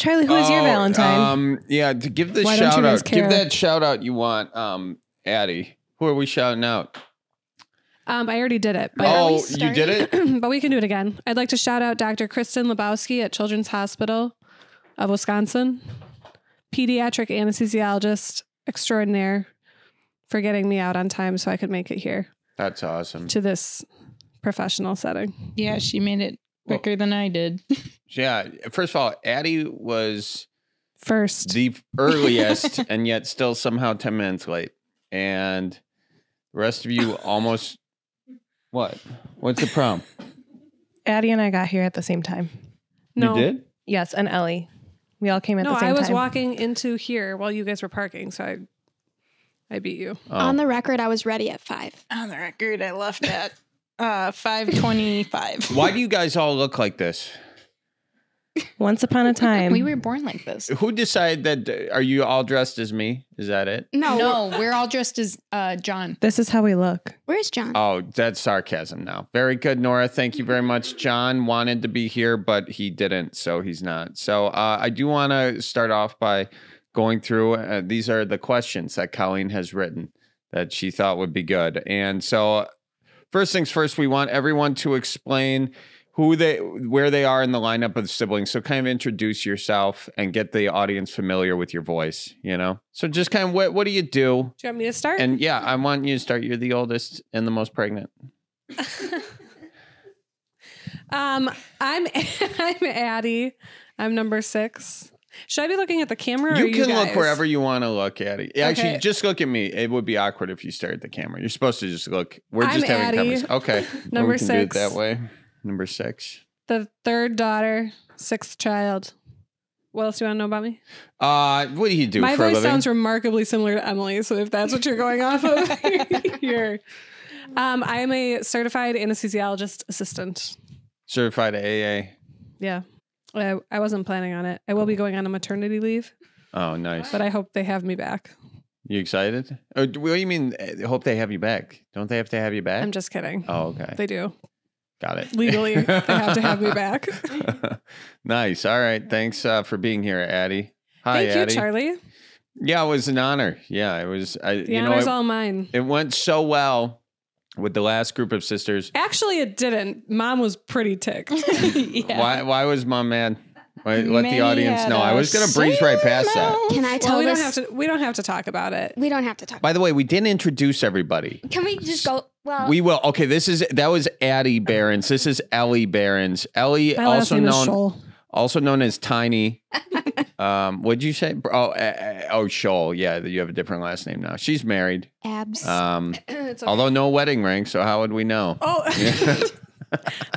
Charlie, who is your Valentine? Yeah, to give the Why don't you shout guys out. Give care? that shout out you want, Addie. Who are we shouting out? I already did it. But Oh, you did it? but we can do it again. I'd like to shout out Dr. Kristen Lebowski at Children's Hospital of Wisconsin, pediatric anesthesiologist extraordinaire, for getting me out on time so I could make it here That's awesome. to this professional setting. Yeah, she made it quicker than I did. Yeah, first of all, Addie was First. the earliest and yet still somehow 10 minutes late. And the rest of you almost... What? What's the problem? Addie and I got here at the same time. No. You did? Yes, and Ellie. We all came at No, the same I was time. walking into here while you guys were parking, so I beat you. Oh. On the record, I was ready at 5. On the record, I left at 5:25. Why do you guys all look like this? Once upon a time. We were born like this. Who decided that? Are you all dressed as me? Is that it? No, we're all dressed as John. This is how we look. Where's John? Oh, that's sarcasm now. Very good, Nora. Thank you very much. John wanted to be here, but he didn't, so he's not. So I do want to start off by going through. These are the questions that Colleen has written that she thought would be good. And so first things first, we want everyone to explain where they are in the lineup of siblings. So kind of introduce yourself and get the audience familiar with your voice, you know? So just kind of what do you do? Do you want me to start? And yeah, I want you to start. You're the oldest and the most pregnant. I'm Addie. I'm number 6. Should I be looking at the camera? Or You you can guys? look wherever you want to look at it. Actually, Okay. just look at me. It would be awkward if you stare at the camera. You're supposed to just look. We're I'm just having Addie. conversation. Okay. Well, Number we can do it 6. that way. Number 6. The 3rd daughter, 6th child. What else do you want to know about me? What do you do My for a voice living? sounds remarkably similar to Emily, so if that's what you're going off of, you're. I am a certified anesthesiologist assistant. Certified AA. Yeah. I wasn't planning on it. I will be going on a maternity leave, Oh, nice. but I hope they have me back. You excited? What do you mean? Hope they have you back. Don't they have to have you back? I'm just kidding. Oh, okay. They do. Got it. Legally, they have to have me back. Nice. All right. Thanks for being here, Addie. Hi, Thank Addie. you, Charlie. Yeah, it was an honor. Yeah, it was. The honor's all mine. It went so well with the last group of sisters. Actually, it didn't. Mom was pretty ticked. Yeah. Why was Mom mad? Let the May audience had know. I a was going to breeze right past that. Can I tell Well, this? we don't have to talk about it. We don't have to talk. By the way, we didn't introduce everybody. Can we just go? Well, We will. Okay, that was Addie Behrens. This is Ellie Behrens. Ellie, My last also name is known Scholl. also known as Tiny. What'd you say? Oh, Scholl. Yeah, you have a different last name now. She's married. abs. It's okay. Although no wedding ring, so how would we know? Oh,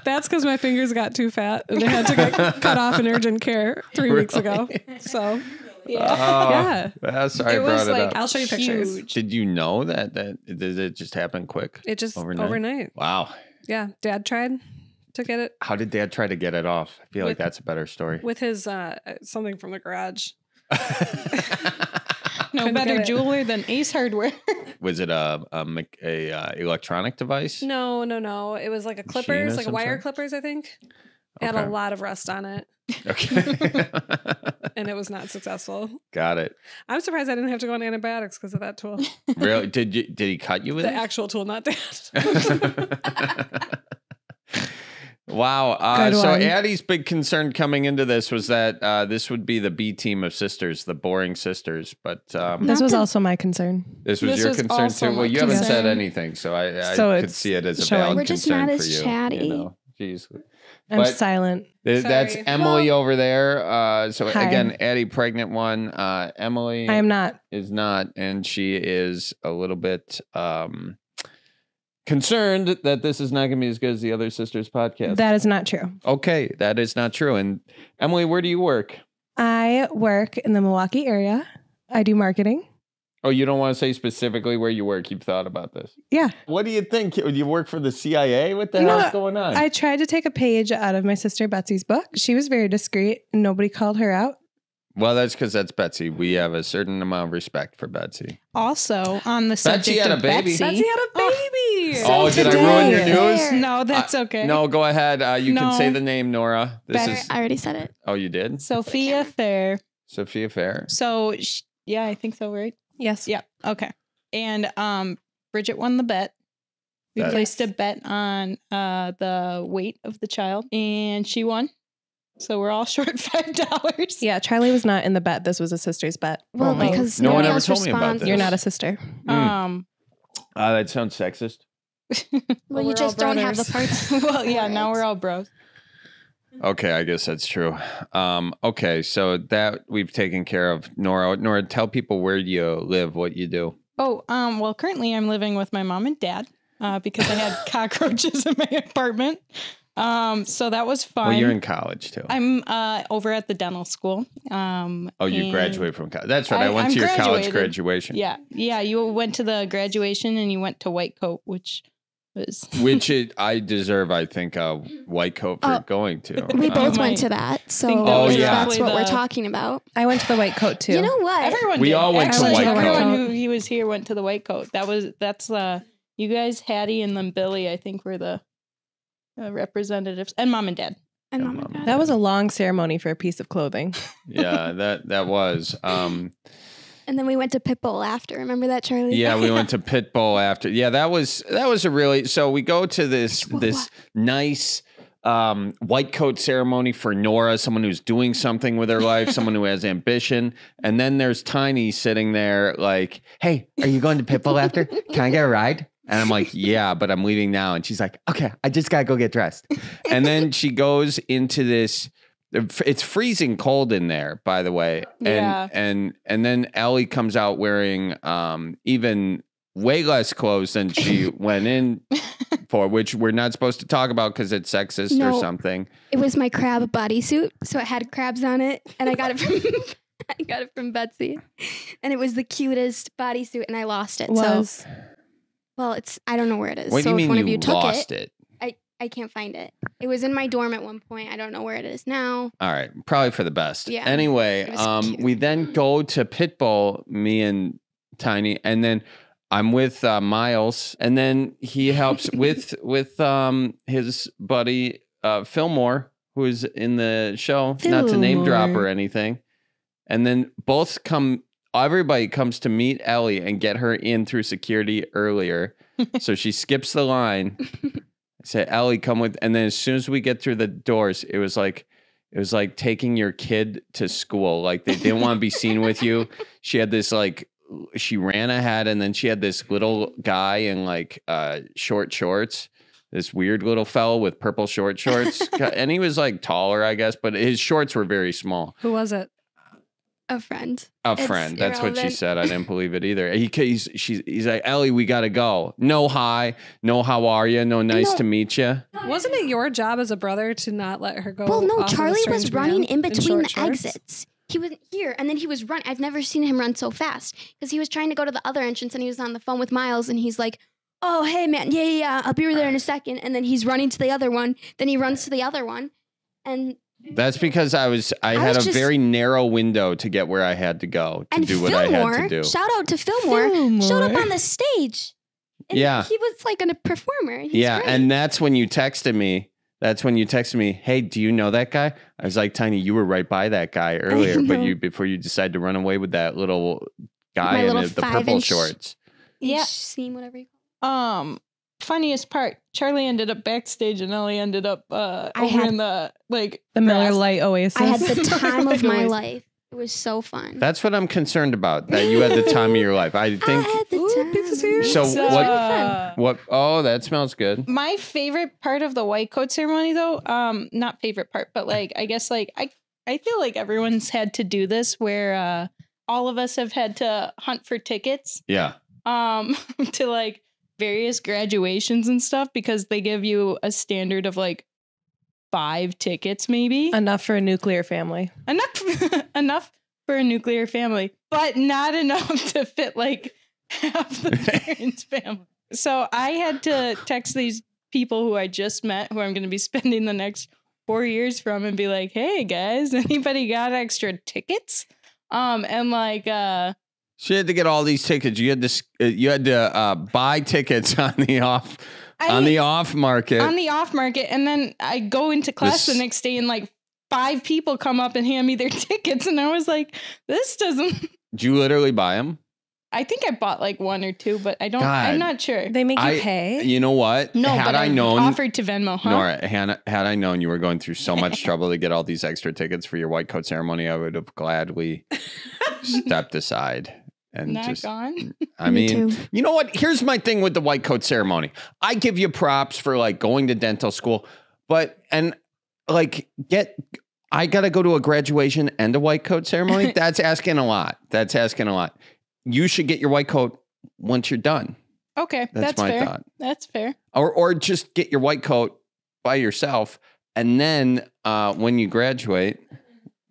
that's because my fingers got too fat and they had to get cut off in urgent care 3 weeks ago. So, yeah. Sorry, I It brought was it like up. I'll show you pictures. huge. Did you know that did it just happen quick? It just overnight. Wow. Yeah. Dad tried to get it How did Dad try to get it off? I feel like With- that's a better story. with his something from the garage. No Couldn't better get it. jeweler than Ace Hardware. Was it a electronic device? No. It was like a Machine clippers, of like some wire sort? clippers, I think. It had Okay. a lot of rust on it Okay. and it was not successful. Got it. I'm surprised I didn't have to go on antibiotics because of that tool. Really? Did he cut you with The it? actual tool, not Dad. Wow. Good So one. Addie's big concern coming into this was that this would be the B team of sisters, the boring sisters. But This was also my concern. this was This your was concern also too. Well, my you haven't said concern. anything, so I So could it's see it as a showing. valid We're just concern not for as you. chatty. You know? Jeez. I'm But- silent. That's Sorry. Emily over there. So Hi. again, Addie, pregnant one. Emily I am not. is not, and she is a little bit concerned that this is not going to be as good as the other sisters podcast. That is not true. Okay, that is not true. And Emily, where do you work? I work in the Milwaukee area. I do marketing. Oh, you don't want to say specifically where you work. You've thought about this. Yeah. What do you think? Do you work for the CIA? What the No, hell's going on? I tried to take a page out of my sister Betsy's book. She was very discreet and nobody called her out. Well, that's because that's Betsy. We have a certain amount of respect for Betsy. Also, on the Betsy subject had a of baby. Betsy, Betsy had a baby. Today. Oh, did I ruin your news? Fair. No, that's okay. No, go ahead. You can No. say the name, Nora. This Better- is. I already said it. Oh, you did? Sophia Fair. Sophia Fair. So yeah, I think so, right? Yes. Yeah. Okay. And Bridget won the bet. We That- placed a bet on the weight of the child, and she won. So we're all short $5. Yeah, Charlie was not in the bet. This was a sister's bet. Well, only. because No one nobody ever else told me about responds. this. You're not a sister. Mm. That sounds sexist. Well, Well, you we're just all don't have the brothers. parts. Well, yeah, for now it. we're all bros. Okay, I guess that's true. Okay, so that we've taken care of. Nora, tell people where you live, what you do. Oh, well, currently I'm living with my mom and dad because I had cockroaches in my apartment. So that was fun. Well, you're in college too. I'm over at the dental school. You and- graduated from college. That's right. I went I'm to your college graduated. graduation. Yeah, yeah. You went to the graduation and you went to White Coat, which was I deserve, I think, a white coat for Oh, going to. We both might went to that, so think that was that's roughly what we're the- talking about. I went to the white coat too. You know what? everyone. We did. all went to Actually, White Coat. everyone who he was here went to the White Coat. That's you guys, Hattie, and then Billy. I think were the representatives, and mom and dad. And Yeah, oh my Mom. God. That was a long ceremony for a piece of clothing. Yeah, that was. And then we went to Pitbull after. Remember that, Charlie? Yeah, we went to Pitbull after. Yeah, that was a really. So we go to this nice white coat ceremony for Nora, someone who's doing something with her life, someone who has ambition, and then there's Tiny sitting there like, "Hey, are you going to Pitbull after? Can I get a ride?" And I'm like, "Yeah, but I'm leaving now." And she's like, "Okay, I just gotta go get dressed." And then she goes into this. It's freezing cold in there, by the way. And Yeah. and then Ellie comes out wearing even way less clothes than she went in for, which we're not supposed to talk about because it's sexist or No. something. It was my crab bodysuit, so it had crabs on it, and I got it from Betsy, and it was the cutest bodysuit, and I lost it. Was Well, I don't know where it is. What do so you if mean one you of you took lost it, it? I can't find it. It was in my dorm at one point. I don't know where it is now. All right, probably for the best. Yeah. Anyway, It was cute. we then go to Pitbull, me and Tiny, and then I'm with Miles, and then he helps with his buddy Fillmore, who is in the show. Not to name drop or Fillmore. anything. And then everybody comes to meet Ellie and get her in through security earlier. So she skips the line. Say, "Ellie, come with." And then as soon as we get through the doors, it was like taking your kid to school. Like they didn't want to be seen with you. She had this she ran ahead, and then she had this little guy in short shorts. This weird little fellow with purple short shorts, and he was taller, I guess, but his shorts were very small. Who was it? A friend. A It's friend. That's what she irrelevant. said. I didn't believe it either. He's like, "Ellie, we gotta go. No hi, no how are you, no nice No. to meet you." Wasn't it your job as a brother to not let her go? Well, no, off with a Charlie was strange running man in between short the shorts? exits. He was here, and then he was running. I've never seen him run so fast because he was trying to go to the other entrance, and he was on the phone with Miles, and he's like, "Oh, hey, man, yeah, I'll be there in a second." And then he's running to the other one. Then he runs to the other one, and That's because I had was a just- very narrow window to get where I had to go to do what I Fillmore, had to do. shout out to Fillmore, showed up on the stage. And Yeah. he was like a performer. He's Yeah, great. and that's when you texted me. "Hey, do you know that guy?" I was like, "Tiny, you were right by that guy earlier, but know. before you decided to run away with that little guy My in little the purple 5-inch shorts." Yeah. Scene, whatever you call it. Funniest part, Charlie ended up backstage and Ellie ended up over had- in the the Miller grass. Lite Oasis. I had the time of my Anyways. life. It was so fun. That's what I'm concerned about. That you had the time of your life. I I think. had the Ooh, time. pizza's here. So It's, what? What? Oh, that smells good. My favorite part of the white coat ceremony, though, not favorite part, but I guess I feel like everyone's had to do this, where all of us have had to hunt for tickets, Yeah. to various graduations and stuff, because they give you a standard of 5 tickets, maybe Enough for a nuclear family. enough for a nuclear family, but not enough to fit half the parents' family. So I had to text these people who I just met, who I'm going to be spending the next 4 years from, and be like, "Hey guys, anybody got extra tickets?" And She had to get all these tickets. You had to buy tickets on the off market. On the off market, and then I go into class the next day, and like 5 people come up and hand me their tickets, and I was like, "This doesn't." Did you literally buy them? I think I bought like 1 or 2, but I don't. God. I'm not sure. They make you pay. You know what? No, had but I known, offered to Venmo, huh? Nora, had I known you were going through so much trouble to get all these extra tickets for your white coat ceremony, I would have gladly stepped aside and Not just. gone. I Me mean, too. you know what? Here's my thing with the white coat ceremony. I give you props for like going to dental school, I got to go to a graduation and a white coat ceremony. That's asking a lot. You should get your white coat once you're done. Okay, That's my fair. thought. That's fair. Or just get your white coat by yourself. And then when you graduate,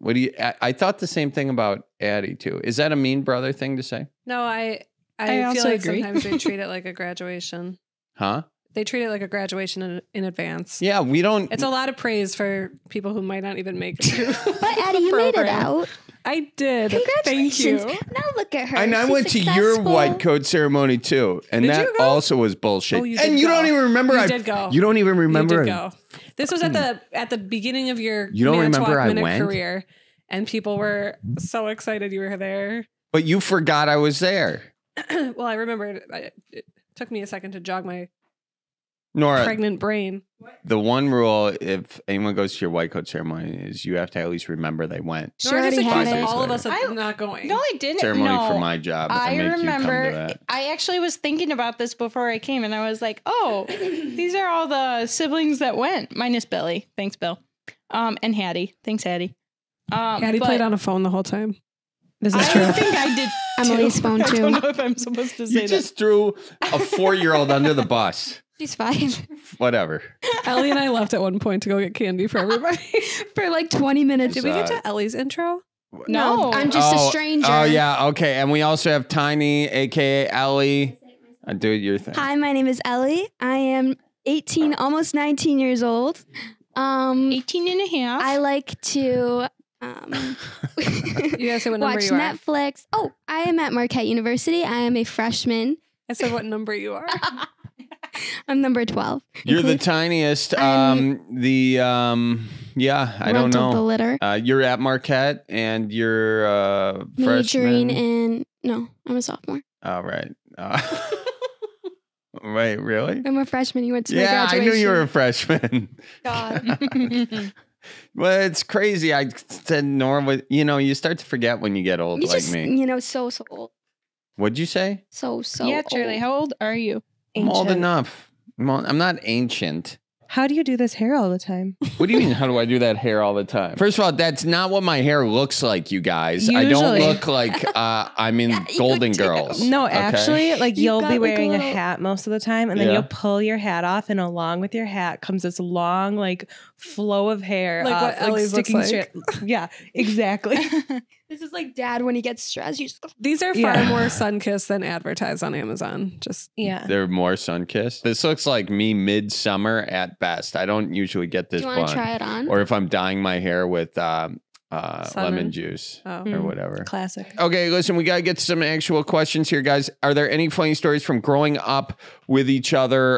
I thought the same thing about Addie too. Is that a mean brother thing to say? No, I I feel also like agree. sometimes they treat it like a graduation. Huh? They treat it like a graduation in advance. Yeah, we don't. It's a lot of praise for people who might not even make it through. But Addie, you made it program. out. I did. Congratulations. Thank you. Now look at her. And I She's went to your successful. white coat ceremony too. And Did that you go? also was bullshit. Oh, you did and you go. don't even remember. You did go. You don't even remember. You did go. This was at the beginning of your You don't Manitowoc remember I Minute went? career, and people were so excited you were there. But you forgot I was there. Well, I remembered. It took me a second to jog my Nora, pregnant brain. the one rule if anyone goes to your white coat ceremony is you have to at least remember they went. She Nora just already had accused it. all of us of I- not going. No, I didn't. Ceremony no. for my job. I make you come to remember. that. I actually was thinking about this before I came, and I was like, "Oh, these are all the siblings that went, minus Billy. Thanks, Bill. And Hattie. Thanks, Hattie. Hattie but played on a phone the whole time. This is I true. think I did. Emily's too. phone, I too. don't know if I'm supposed to say You just threw a 4-year-old under the bus. She's 5 Whatever. Ellie and I left at one point to go get candy for everybody. for like 20 minutes. Did we get to Ellie's intro? that. No, I'm just a stranger. Oh, yeah. Okay. And we also have Tiny, a.k.a. Ellie. Do your thing. Hi, my name is Ellie. I am 18, almost 19 years old. 18 and a half. I like to You guys say what number watch you are. Netflix. Oh, I am at Marquette University. I am a freshman. I said what number you are. I'm number 12. You're the Include tiniest. I'm- Yeah, I don't runt of the know. litter. You're at Marquette and you're Majoring freshman. in no, I'm a sophomore. Oh, right. Wait, really? I'm a freshman. You went to my Yeah, I graduation. knew you were a freshman. God. Well, it's crazy. I said Nora, you start to forget when you get old You like just, me. so old. What'd you say? So yeah, Charlie. old. How old are you? I'm old Ancient. enough. I'm not ancient. How do you do this hair all the time? What do you mean? How do I do that hair all the time? First of all, that's not what my hair looks like, you guys. I don't Usually. look like I'm in Yeah, you Golden do. Girls. No, okay? actually, like You've you'll got, be like, a wearing a little- hat most of the time, and then Yeah. you'll pull your hat off, and along with your hat comes this long, like flow of hair, Like what Ellie's looks like. straight. Yeah, exactly. This is like dad when he gets stressed. You just go, These are far Yeah. more sun-kissed than advertised on Amazon. Just Yeah. They're more sun-kissed. This looks like me midsummer at best. I don't usually get do this you want blonde. to try it on? Or if I'm dyeing my hair with lemon juice oh. or Mm. whatever. Classic. Okay, listen, we got to get to some actual questions here, guys. Are there any funny stories from growing up with each other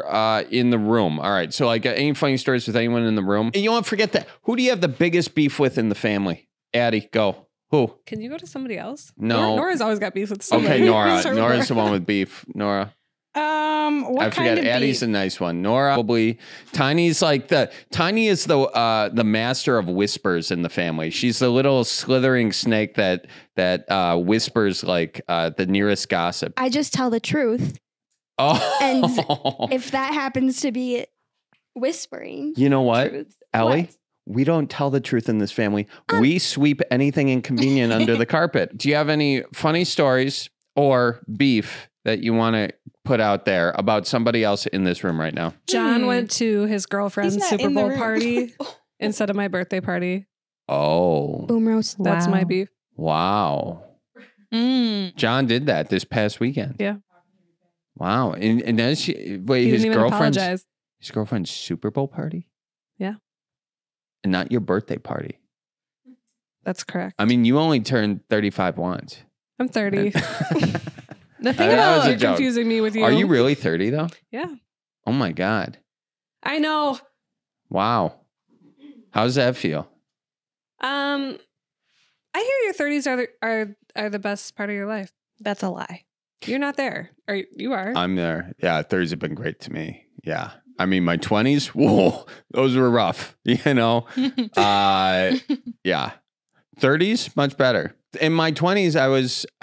in the room? All right, so like any funny stories with anyone in the room? And you won't forget that. Who do you have the biggest beef with in the family? Addie, go. Who? Can you go to somebody else? No. Nora's always got beef with somebody. Okay, Nora. Start with Nora's the Nora. one with beef. Nora. What I forget. kind of Addie's beef? a nice one. Nora probably. Tiny's like Tiny is the master of whispers in the family. She's the little slithering snake that whispers like the nearest gossip. I just tell the truth. Oh, If that happens to be whispering you know what, truth. Ellie? What? We don't tell the truth in this family. We sweep anything inconvenient under the carpet. Do you have any funny stories or beef that you want to put out there about somebody else in this room right now? John went to his girlfriend's He's not Super in the Bowl room. party instead of my birthday party. Oh, Boom roast. That's my Wow. beef. wow. Mm. John did that this past weekend. Yeah. Wow. And then wait, He his didn't even girlfriend's apologize. Super Bowl party? Yeah. And not your birthday party. That's correct. I mean, you only turned 35 once. I'm 30. The thing That was about a joke. confusing me with you. Are you really 30 though? Yeah. Oh my God. I know. Wow. How does that feel? I hear your 30s are the best part of your life. That's a lie. You're not there. Or you are. I'm there. Yeah, 30s have been great to me. Yeah. I mean, my 20s, whoa, those were rough, you know? Yeah. 30s, much better. In my 20s, I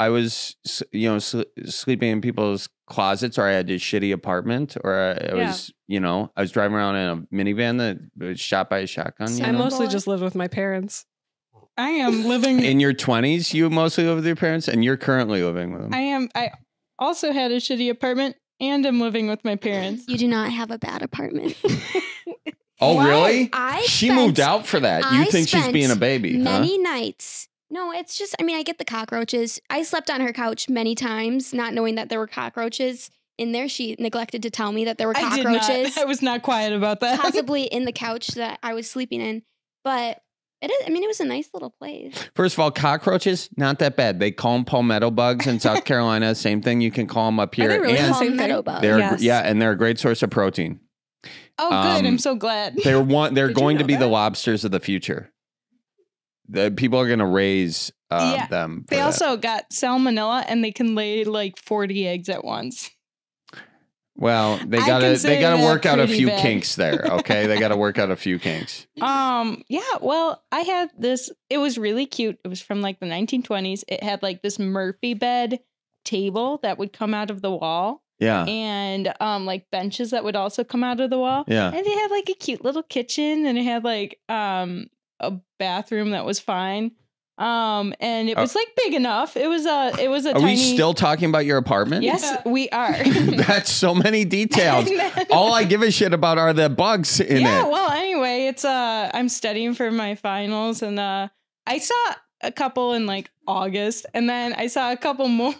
was, you know, sleeping in people's closets, or I had a shitty apartment, or I was, you know, I was driving around in a minivan that was shot by a shotgun. You I know? mostly just lived with my parents. I am living. In your 20s, you mostly live with your parents, and you're currently living with them. I also had a shitty apartment, and I'm living with my parents. You do not have a bad apartment. Oh, Why? really? She moved out for that. You I think she's spent being a baby, huh? Many nights. No, it's just, I mean, I get the cockroaches. I slept on her couch many times, not knowing that there were cockroaches in there. She neglected to tell me that there were I did cockroaches not. I was not quiet about that. possibly in the couch that I was sleeping in. But it is, I mean, it was a nice little place. First of all, cockroaches, not that bad. They call them palmetto bugs in South Carolina. Same thing. You can call them up here. they really and the same Palmetto thing? bug. they're Yes. yeah, and they're a great source of protein. Oh, good. Um, I'm so glad. They're Did you going to know be the that? lobsters of the future. The people are going to raise Yeah. them. for They that. also got salmonella, and they can lay like 40 eggs at once. Well, they I gotta consider that work out a pretty few bad. kinks there. Okay, they gotta work out a few kinks. Yeah, well, I had this, it was really cute. It was from like the 1920s. It had like this Murphy bed table that would come out of the wall, Yeah, and like benches that would also come out of the wall. yeah. And it had like a cute little kitchen, and it had like a bathroom that was fine. And it was like big enough. It was a Are tiny. we still talking about your apartment? Yes, we are. That's so many details. And then- All I give a shit about are the bugs in yeah, it. well, anyway, it's I'm studying for my finals, and I saw a couple in like August, and then I saw a couple more.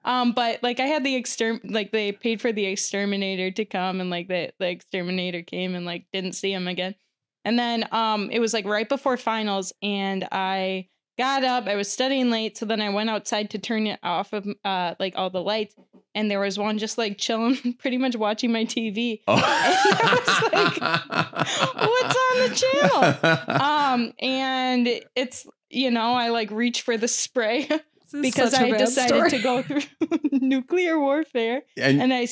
But like I had the like they paid for the exterminator to come, and like the exterminator came and like didn't see him again. And then it was like right before finals, and I got up. I was studying late, so then I went outside to turn it off of like all the lights, and there was one just like chilling, pretty much watching my TV. Oh. And What's on the channel? And it's, you know, I like reach for the spray This is because such a I bad decided story. to go through nuclear warfare, and I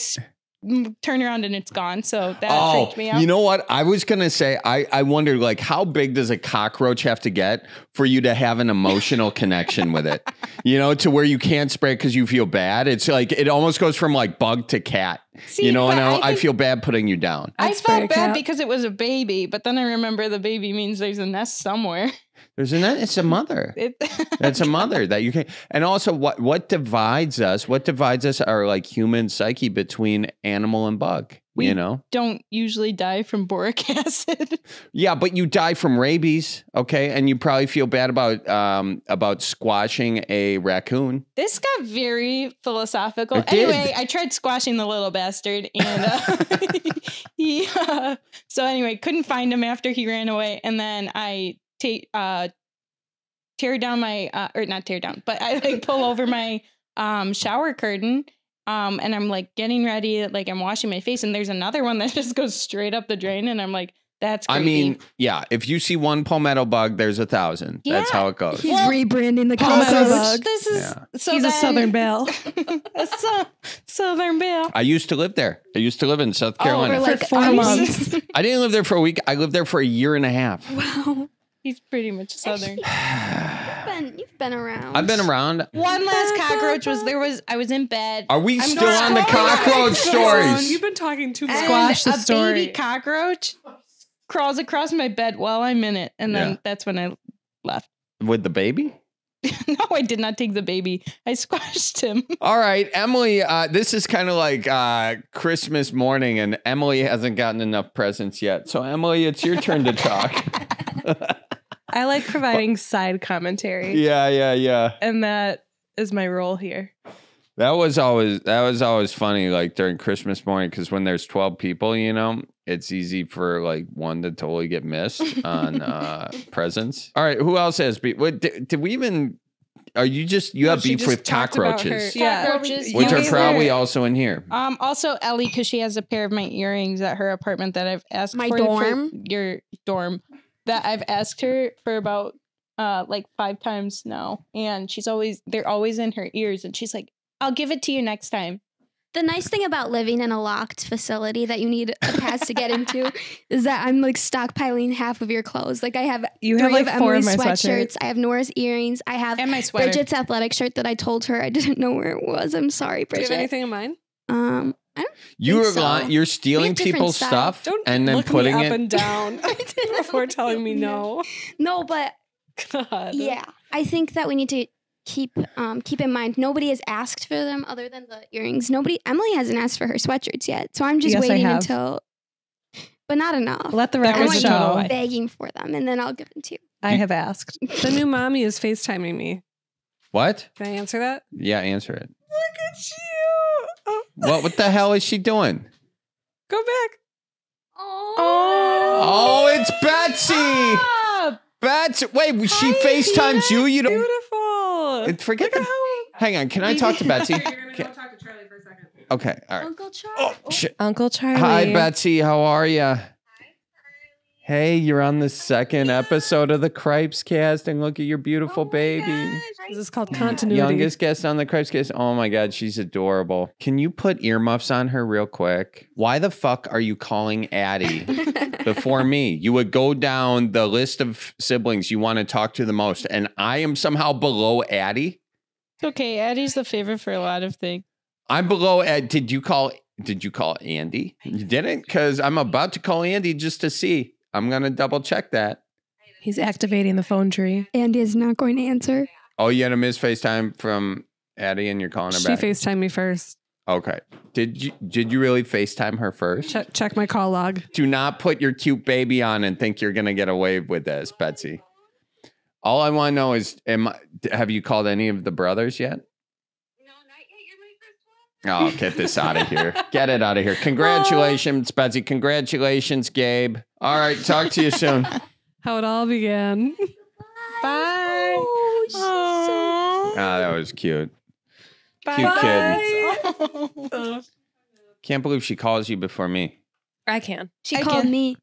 turn around and it's gone. So that freaked me out. You know what? I was going to say, I wondered, like, how big does a cockroach have to get for you to have an emotional connection with it? You know, to where you can't spray because you feel bad. It's like, it almost goes from like bug to cat. See, you know, but and I I think- feel bad putting you down. I I'd spray a felt bad cat. because it was a baby, but then I remember the baby means there's a nest somewhere. It's a mother. It's a mother that you can. And also, what divides us? What divides us are like human psyche between animal and bug. We you know. don't usually die from boric acid. Yeah, but you die from rabies, okay? And you probably feel bad about squashing a raccoon. This got very philosophical. It did. Anyway, I tried squashing the little bastard, and he. So anyway, couldn't find him after he ran away, and then I tear down my or not tear down, but I like pull over my shower curtain. And I'm like getting ready, like I'm washing my face, and there's another one that just goes straight up the drain, and I'm like, that's creepy. I mean, yeah, if you see one palmetto bug, there's 1,000. That's Yeah. how it goes. He's Well, rebranding the Palmetto cockroach. bug. this is Yeah. so He's a then- Southern Belle. a Southern Belle. I used to live there. I used to live in South Oh, Carolina. we're like, For 4 are you months. serious? I didn't live there for a week. I lived there for a year and a half. Wow. He's pretty much Southern. You've been around. I've been around. One last cockroach I was in bed. Are we I'm still on the scrolling cockroach stories? You've been talking too much. and Squash the a story. baby cockroach crawls across my bed while I'm in it, and then Yeah. that's when I left. With the baby? No, I did not take the baby. I squashed him. All right, Emily, this is kind of like Christmas morning, and Emily hasn't gotten enough presents yet. So, Emily, it's your turn to talk. I like providing side commentary, Yeah. and that is my role here. That was always funny, like during Christmas morning, because when there's 12 people, you know, it's easy for like one to totally get missed on presents. All right, who else has? Did we even Are you just you have she beef just with talked about her- cockroaches, Yeah. Cockroaches. which You are guys probably are- also in here. Also Ellie, because she has a pair of my earrings at her apartment that I've asked My for dorm? your dorm that I've asked her for about like 5 times now, and they're always in her ears, and she's like, "I'll give it to you next time." The nice thing about living in a locked facility that you need a pass to get into is that I'm like stockpiling half of your clothes. Like I have You 3 have like of 4 of Emily's my sweatshirts. sweatshirts. I have Nora's earrings. I have And my sweater. Bridget's athletic shirt that I told her I didn't know where it was. I'm sorry, Do you Bridget. have anything in mind? I don't You're think so. you're stealing different people's styles. stuff Don't and then look putting me up it. and down before telling me no. no, but God. yeah, I think that we need to keep in mind nobody has asked for them other than the earrings. Emily hasn't asked for her sweatshirts yet, so I'm just Yes, I waiting have. until, but not enough. Let the That record was I'm a total show. lie. begging for them, and then I'll give them to you. I have asked. The new mommy is FaceTiming me. What? Can I answer that? Yeah, answer it. Look at you. Oh, What the hell is she doing? go back. Oh, it's Betsy. Betsy, wait, she FaceTimes you. You don't. Beautiful. Forget the. Hang on, can I talk to Betsy? You're gonna go talk to Charlie for a second. Okay, all right. Uncle Charlie. Oh, shit. Uncle Charlie. Hi, Betsy. How are you? Hey, you're on the second episode of the Cripes Cast, and look at your beautiful baby. This is called continuity. Youngest guest on the Cripes Cast. Oh my God, she's adorable. Can you put earmuffs on her real quick? Why the fuck are you calling Addie before me? You would go down the list of siblings you want to talk to the most, and I am somehow below Addie. It's okay. Addie's the favorite for a lot of things. I'm below Ed. Did you call Andy? You didn't? Because I'm about to call Andy just to see. I'm going to double check that. He's activating the phone tree. Andy is not going to answer. Oh, you had a missed FaceTime from Addie and you're calling her She back. FaceTimed me first. Okay. Did you really FaceTime her first? Check my call log. Do not put your cute baby on and think you're going to get away with this, Betsy. All I want to know is, have you called any of the brothers yet? Oh, get this out of here. Get it out of here. Congratulations, Betsy. Congratulations, Gabe. All right. Talk to you soon. How it all began. Bye. Oh, That was cute. Bye. Cute kid. Can't believe she calls you before me. I can. she I called can- me.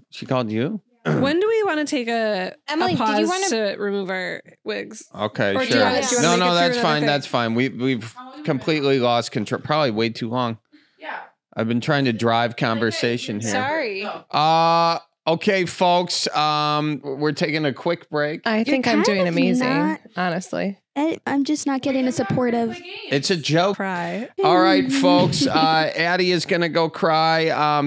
She called you? When do we want to take Emily, a did pause you wanna- to remove our wigs? Okay, Or do you sure. wanna- do you wanna No, make no, it through that's another fine. thing? That's fine. We've completely lost control. Probably way too long. Yeah. I've been trying to drive conversation here. Sorry. Okay, folks. We're taking a quick break. I think I'm kind doing of amazing, not- honestly. I'm just not getting a supportive. It's a joke. Cry. All right, folks. Addie is going to go cry.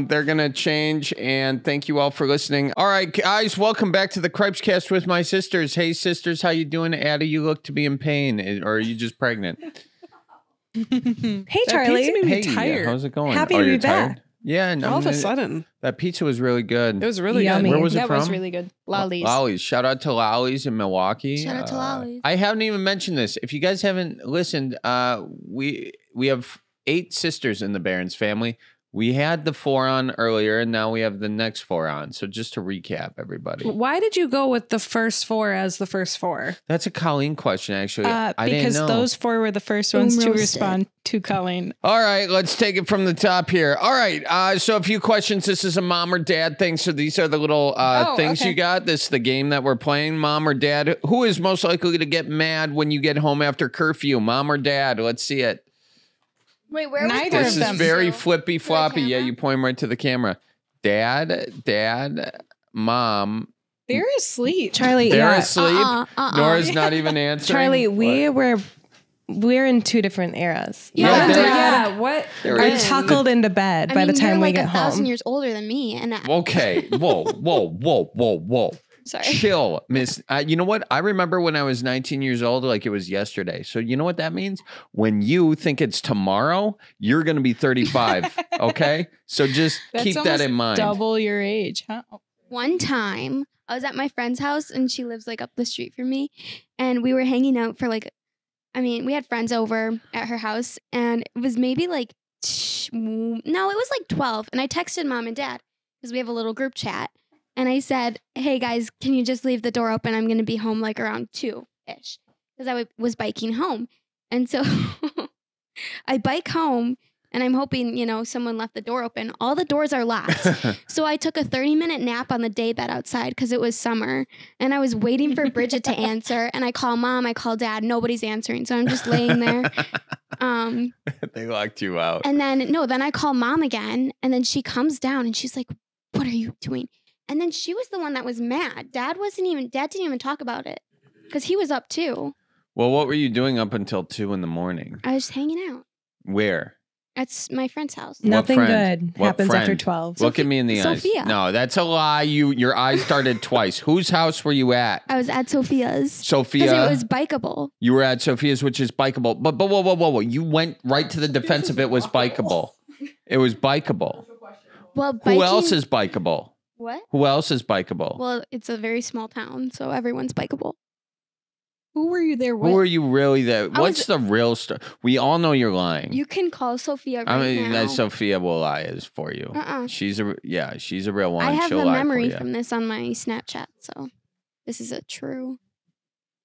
They're going to change. And thank you all for listening. All right, guys, welcome back to the Cripes Cast with my sisters. Hey, sisters, how you doing? Addie, you look to be in pain. Or are you just pregnant? Hey, That Charlie. pizza made me Hey, tired. how's it going? Happy oh, to be you're back. tired? Yeah. No, All of a sudden. that pizza was really good. It was really Yummy. good. Where was it That from? was really good. Lollies. Lollies. Shout out to Lollies in Milwaukee. Shout out to Lollies. I haven't even mentioned this. If you guys haven't listened, we have 8 sisters in the Barons family. We had the 4 on earlier, and now we have the next 4 on. So just to recap, everybody. Why did you go with the first 4 as the first 4? That's a Colleen question, actually. I didn't Because know. those 4 were the first ones to roasted. respond to Colleen. All right, let's take it from the top here. All right, so a few questions. This is a mom or dad thing. So these are the little things okay. you got. This is the game that we're playing, mom or dad. Who is most likely to get mad when you get home after curfew, mom or dad? Let's see it. Wait, where Neither This of is them. very flippy floppy. Yeah, camera? you point 'em right to the camera. Dad, mom. They're asleep. Charlie, They're yeah. asleep. Nora's not even answering. Charlie, What? we're in 2 different eras. Yeah, You they're- Yeah, what? They're are in. tuckled into bed by the time you're we like get 1,000 home. years older than me, and Okay. Whoa. sorry. Chill, Miss. You know what? I remember when I was 19 years old, like it was yesterday. So you know what that means? When you think it's tomorrow, you're going to be 35. Okay. So just That's keep that almost in mind. Double your age, huh? One time, I was at my friend's house, and she lives like up the street from me, and we were hanging out for we had friends over at her house, and it was maybe it was like 12, and I texted mom and dad because we have a little group chat, and I said, "Hey guys, can you just leave the door open? I'm going to be home like around 2-ish." because I was biking home. And so I bike home and I'm hoping, someone left the door open. All the doors are locked. So I took a 30-minute nap on the daybed outside because it was summer. And I was waiting for Bridget to answer. And I call mom, I call dad. Nobody's answering. So I'm just laying there. They locked you out. And then I call mom again. And then she comes down and she's like, what are you doing? And then she was the one that was mad. Dad didn't even talk about it because he was up too. Well, what were you doing up until 2 a.m? I was hanging out. Where? At my friend's house. Nothing friend? good What happens friend? after 12. Look at me in the Sophia. eyes. No, that's a lie. Your eyes started twice. Whose house were you at? I was at Sophia's. Sophia. Because it was bikeable. You were at Sophia's, which is bikeable. But whoa. You went right to the defense of it was bikeable. It was bikeable. Well, biking, Who else is bikeable? What? Who else is bikeable? Well, it's a very small town, so everyone's bikeable. Who were you there with? Who are you really there? I What's was- the real story? We all know you're lying. You can call Sophia right I mean, now. that Sophia will lie is for you. She's a real one. I have She'll the lie memory for you. from this on my Snapchat, so this is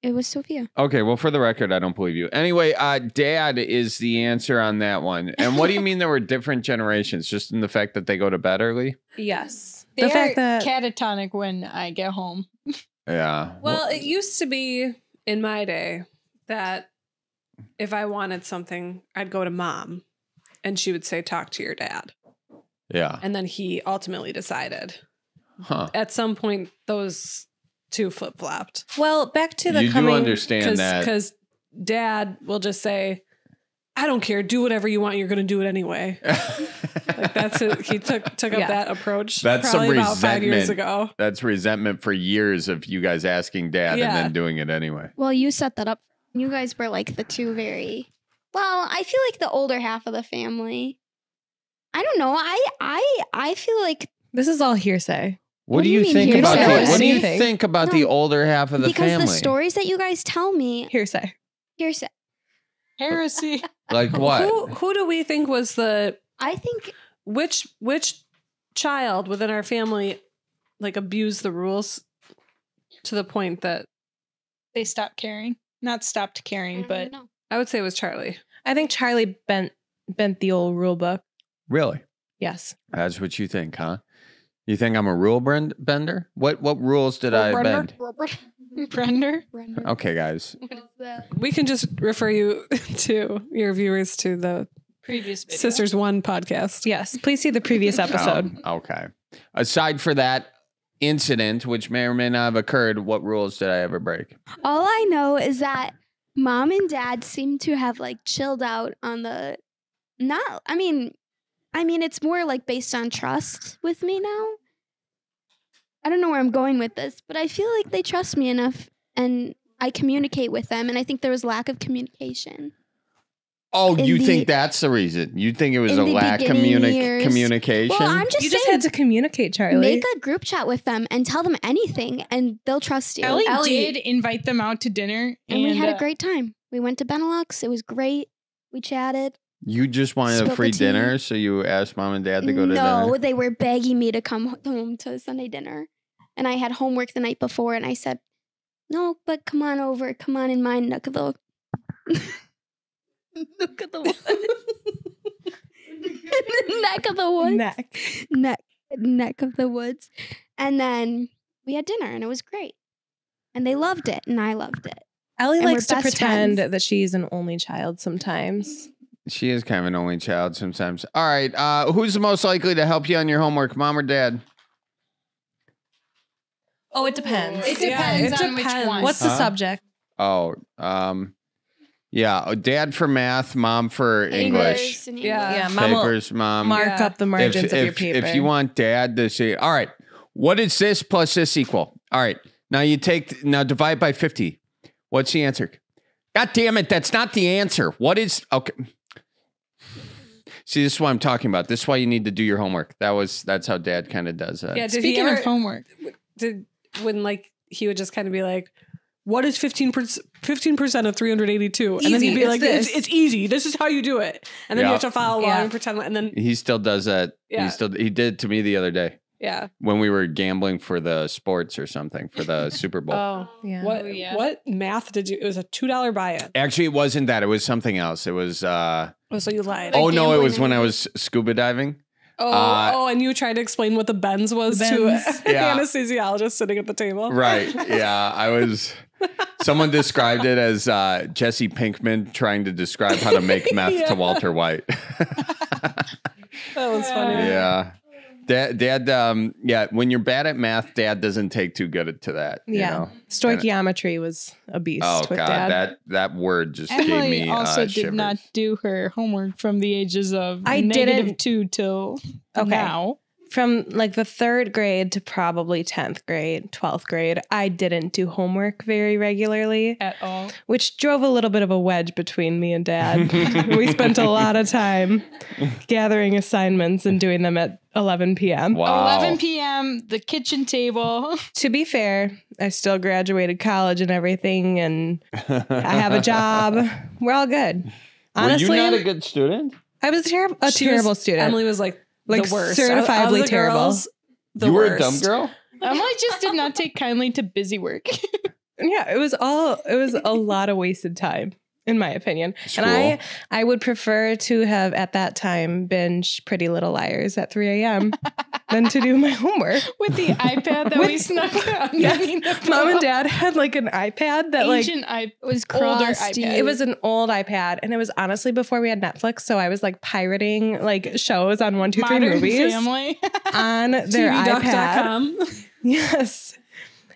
it was Sophia. Okay, well, for the record, I don't believe you. Anyway, Dad is the answer on that one. And what do you mean there were different generations? Just in the fact that they go to bed early? Yes. They The fact are that catatonic when I get home. Yeah. Well, it used to be in my day that if I wanted something, I'd go to mom and she would say, talk to your dad. Yeah. And then he ultimately decided. Huh. At some point, those two flip-flopped. well, back to the You do coming. understand that. Because dad will just say, I don't care. Do whatever you want. You're going to do it anyway. Like that's it. He took up Yeah. that approach. That's some probably about 5 years resentment. ago. That's resentment for years of you guys asking Dad and Yeah. then doing it anyway. Well, you set that up. You guys were like the two very. Well, I feel like the older half of the family. I don't know. I feel like This is all hearsay. What do you mean think hearsay? about Hearsay. what do you Anything. think about the No, older half of the because family? the stories that you guys tell me, Hearsay. hearsay. Heresy. Like what? Who do we think was I think which child within our family like abused the rules to the point that They stopped caring. Not stopped caring, but no. I would say it was Charlie. I think Charlie bent the old rule book. Really? Yes. That's what you think, huh? You think I'm a rule bender? What rules did I bend? Brender. Okay, guys. What is that? We can just refer you to your viewers to the Previous video. Sisters One podcast. Yes. Please see the previous episode. Oh, okay. Aside for that incident, which may or may not have occurred, what rules did I ever break? All I know is that mom and dad seem to have like chilled out on the not I mean it's more like based on trust with me now. I don't know where I'm going with this, but I feel like they trust me enough and I communicate with them and I think there was lack of communication. Oh, In you the- think that's the reason? You think it was in a the lack of beginning years. communication? Well, I'm just You saying just had to communicate, Charlie. make a group chat with them and tell them anything and they'll trust you. Ellie Ellie- did invite them out to dinner, and we had a great time. We went to Benelux. It was great. We chatted. You just wanted a Spill the free tea. dinner, so you asked mom and dad to go to No, dinner? they were begging me to come home to Sunday dinner. And I had homework the night before, and I said, no, but come on over. Come on in my neck of the... Look at the woods. Neck of the woods. Neck of the woods. And then we had dinner, and it was great. And they loved it, and I loved it. Ellie And we're likes to best pretend friends. that she's an only child sometimes. She is kind of an only child sometimes. All right, who's the most likely to help you on your homework, mom or dad? Oh, it depends. It Yeah, depends it on which depends. one. What's the Huh? subject? Oh, yeah, dad for math, mom for English. And Yeah. Yeah, mom will Papers, mom. mark Yeah. up the margins of your paper. If you want dad to say, all right, what is this plus this equal? All right, now divide by 50. What's the answer? God damn it, that's not the answer. What is, okay. See, this is what I'm talking about. This is why you need to do your homework. that's how dad kind of does that. Yeah, did Speaking he ever, of homework, when like he would just kind of be like, what is 15% of 382? And then Easy, he'd be it's like, this. it's easy. This is how you do it. And then Yeah. you have to follow along Yeah. and pretend. And then He still does that. Yeah. He did it to me the other day. Yeah. when we were gambling for the sports or something for the Super Bowl. Oh, Yeah. what? Oh, yeah. What math did you? It was a $2 buy-in. Actually, it wasn't that. It was something else. It was. Oh, so you lied. Oh no! It gambling was when I and- was scuba diving. Oh, and you tried to explain what the Benz was The to Benz. an Yeah. anesthesiologist sitting at the table. Right. Yeah. I was. Someone described it as Jesse Pinkman trying to describe how to make meth Yeah. to Walter White. That was funny. Yeah. Dad, yeah, when you're bad at math, Dad doesn't take too good to that. you Yeah. know? Stoichiometry was a beast Oh with God, Dad. that word just gave Emily me also did shivers. not do her homework from the ages of I didn't- -2 till Okay. now. From like the 3rd grade to probably 10th grade, 12th grade, I didn't do homework very regularly, At all. which drove a little bit of a wedge between me and Dad. We spent a lot of time gathering assignments and doing them at 11 p.m. Wow. 11 p.m., the kitchen table. To be fair, I still graduated college and everything, and I have a job. We're all good. Honestly, Were you not a good student? I was a She terrible was- student. Emily was like Like, the worst. certifiably Of the terrible. girls, the You were worst. a dumb girl? Emily just did not take kindly to busy work. Yeah, it was a lot of wasted time, in my opinion. School. And I would prefer to have at that time binge Pretty Little Liars at 3 a.m. than to do my homework. With the iPad that we snuck underneath the Mom and pillow. Dad had like an iPad that like Ancient It was older crusty. iPad. it was an old iPad, and it was honestly before we had Netflix, so I was like pirating like shows on 1, 2, 3 Modern movies Family. on their iPad. TVDoc.com. Yes.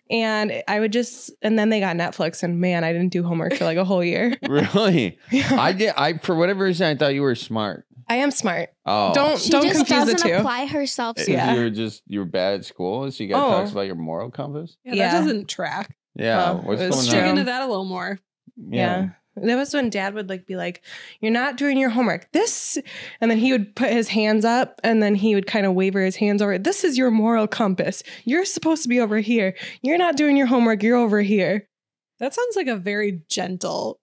And I would just, and then they got Netflix, and man, I didn't do homework for like a whole year. Really? Yeah. I did. I for whatever reason I thought you were smart. I am smart. Oh, Don't She don't just confuse the doesn't two. apply herself. If Yeah. you were bad at school, so you got Oh. talks about your moral compass. Yeah, Yeah. that doesn't track. Yeah, Well, what's it was going Dig true. on? into that a little more. Yeah. That was when Dad would like be like, "You're not doing your homework." This, and then he would put his hands up, and then he would kind of waver his hands over. This is your moral compass. You're supposed to be over here. You're not doing your homework. You're over here. That sounds like a very gentle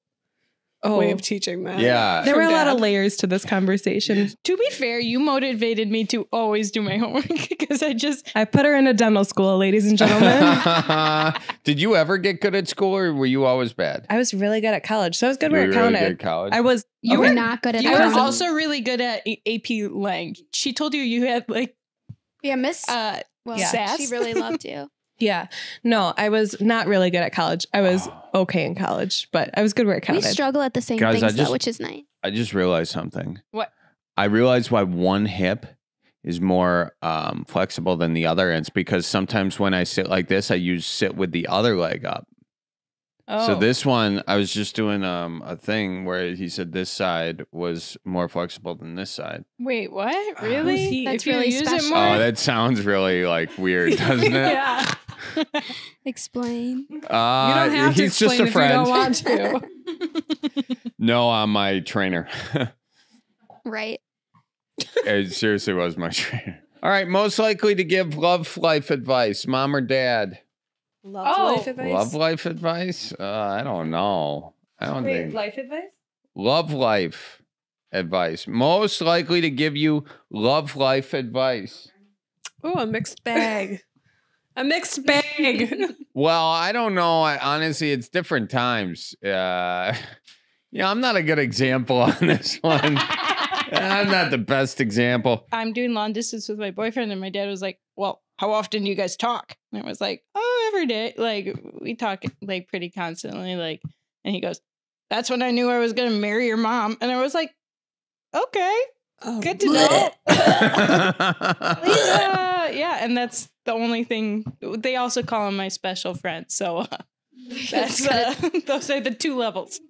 Oh, way of teaching that. Yeah. there were a from lot of Dad. layers to this conversation. To be fair, you motivated me to always do my homework because I put her in a dental school, ladies and gentlemen. Did you ever get good at school, or were you always bad? I was really good at college, so I was good You where were it really counted. good at college. I was. You okay. were not good at you I were was that. also really good at AP Lang. She told you had like Yeah, Miss. uh Well, yeah. sass. she really loved you. Yeah. No, I was not really good at college. I was okay in college, but I was good where it We counted. struggle at the same Guys, I things, just- though, which is nice. I just realized something. What? I realized why one hip is more flexible than the other. And it's because sometimes when I sit like this, I sit with the other leg up. Oh. So this one, I was just doing a thing where he said this side was more flexible than this side. Wait, what? Who's Really? he? That's If you really use it special. more? Oh, that sounds really like weird, doesn't it? Yeah. Explain. You don't have to he's just explain a if friend. you don't want to. No, I'm my trainer. Right. It seriously was my trainer. All right, most likely to give love life advice, mom or dad? Love Oh. life advice. Love life advice? I don't know. I don't think. life advice? Love life advice. Most likely to give you love life advice. Oh, a mixed bag. A mixed bag. Well, I don't know. Honestly, it's different times. Yeah, I'm not a good example on this one. I'm not the best example. I'm doing long distance with my boyfriend, and my dad was like, "Well, how often do you guys talk?" And I was like, "Oh, every day. Like we talk like pretty constantly." Like, and he goes, "That's when I knew I was gonna marry your mom." And I was like, "Okay, Oh, good to know." Yeah, and that's the only thing. They also call him my special friend, so that's those are the two levels.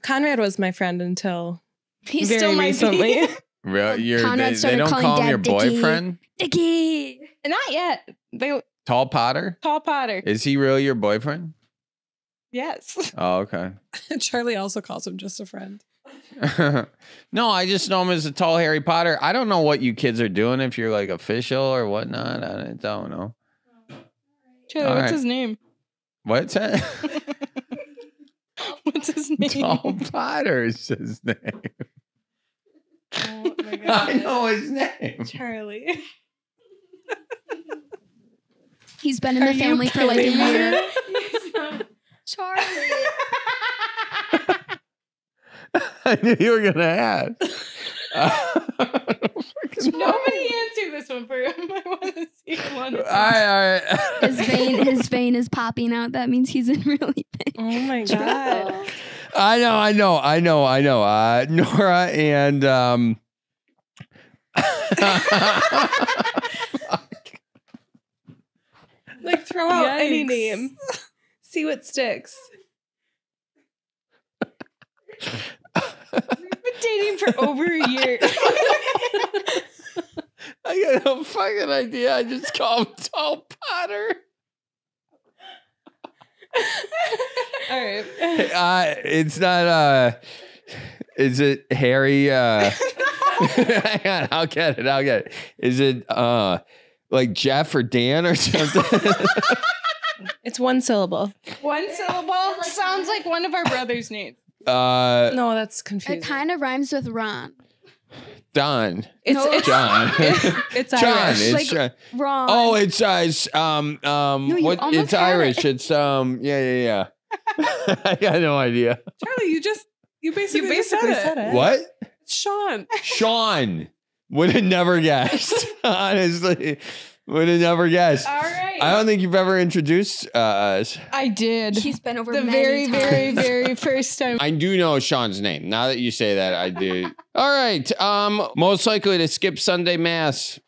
Conrad was my friend until He's very still my recently. Really? Conrad They started don't calling call him Dad your Dickie. boyfriend? Dickie. Not yet. They Tall Potter? Paul Potter. Is he really your boyfriend? Yes. Oh, okay. Charlie also calls him just a friend. No, I just know him as a tall Harry Potter. I don't know what you kids are doing if you're like official or whatnot. I don't know. Charlie, All what's right. his name? What's that? What's his name? Tall Potter is his name. Oh my I know his name. Charlie. He's been in the family for like a year. Charlie. I knew you were gonna ask. Nobody answer this one for him. I want to see one. All right. His vein is popping out. That means he's in really pain. Oh my god. I know. Nora and Like throw out any Yikes. name. See what sticks. We've been dating for over a year. I got no fucking idea. I just call him Tall Potter. All right. It's not. Is it Harry? Hang on, I'll get it. Is it like Jeff or Dan or something? It's one syllable. One syllable sounds like one of our brothers' names. No, that's confusing. It kind of rhymes with Ron. Don. It's John. it's John. Irish. It's Like, John. Ron. Oh, it's you what? almost It's had Irish. it. It's yeah. I got no idea. Charlie, you basically, just said it. What? It's Sean. Sean. Would have never guessed. Honestly, would have never guessed. All right. I don't think you've ever introduced us. I did. He's been over The many very, times. very first time. I do know Sean's name. Now that you say that, I do. All right. Most likely to skip Sunday mass.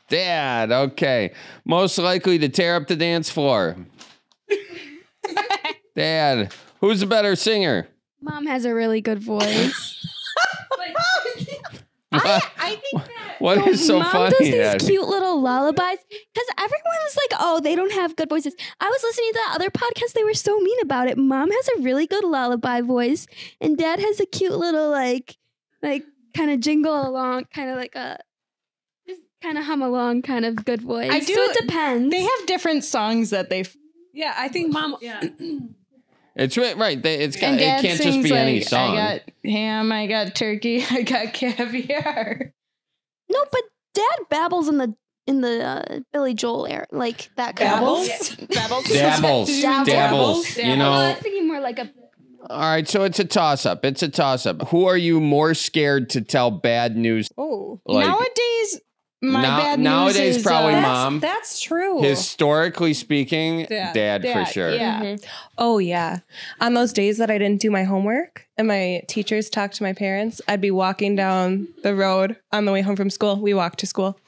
Dad. Okay. Most likely to tear up the dance floor. Dad. Who's the better singer? Mom has a really good voice. I think that. What No, is so Mom funny? does these Dad? cute little lullabies because everyone's like, "Oh, they don't have good voices." I was listening to that other podcast; they were so mean about it. Mom has a really good lullaby voice, and Dad has a cute little like kind of jingle along, kind of like a just kind of hum along, kind of good voice. I do- So it depends. They have different songs that they. Yeah, I think Mom. Yeah. It's right. It's got, And it Dad can't just sings be any like, song. I got ham, I got turkey, I got caviar. No, but Dad babbles in the Billy Joel era, like that kind Babbles? of. Dabbles. Dabbles. Dabbles. You Well, I know. was thinking more like a. All right. So it's a toss up. Who are you more scared to tell bad news? Oh. Like, Nowadays, my Now- bad news nowadays is, probably that's- Mom. That's true. Historically speaking, Dad for sure. Yeah. Mhm. Oh yeah. On those days that I didn't do my homework and my teachers talked to my parents, I'd be walking down the road on the way home from school. We walked to school.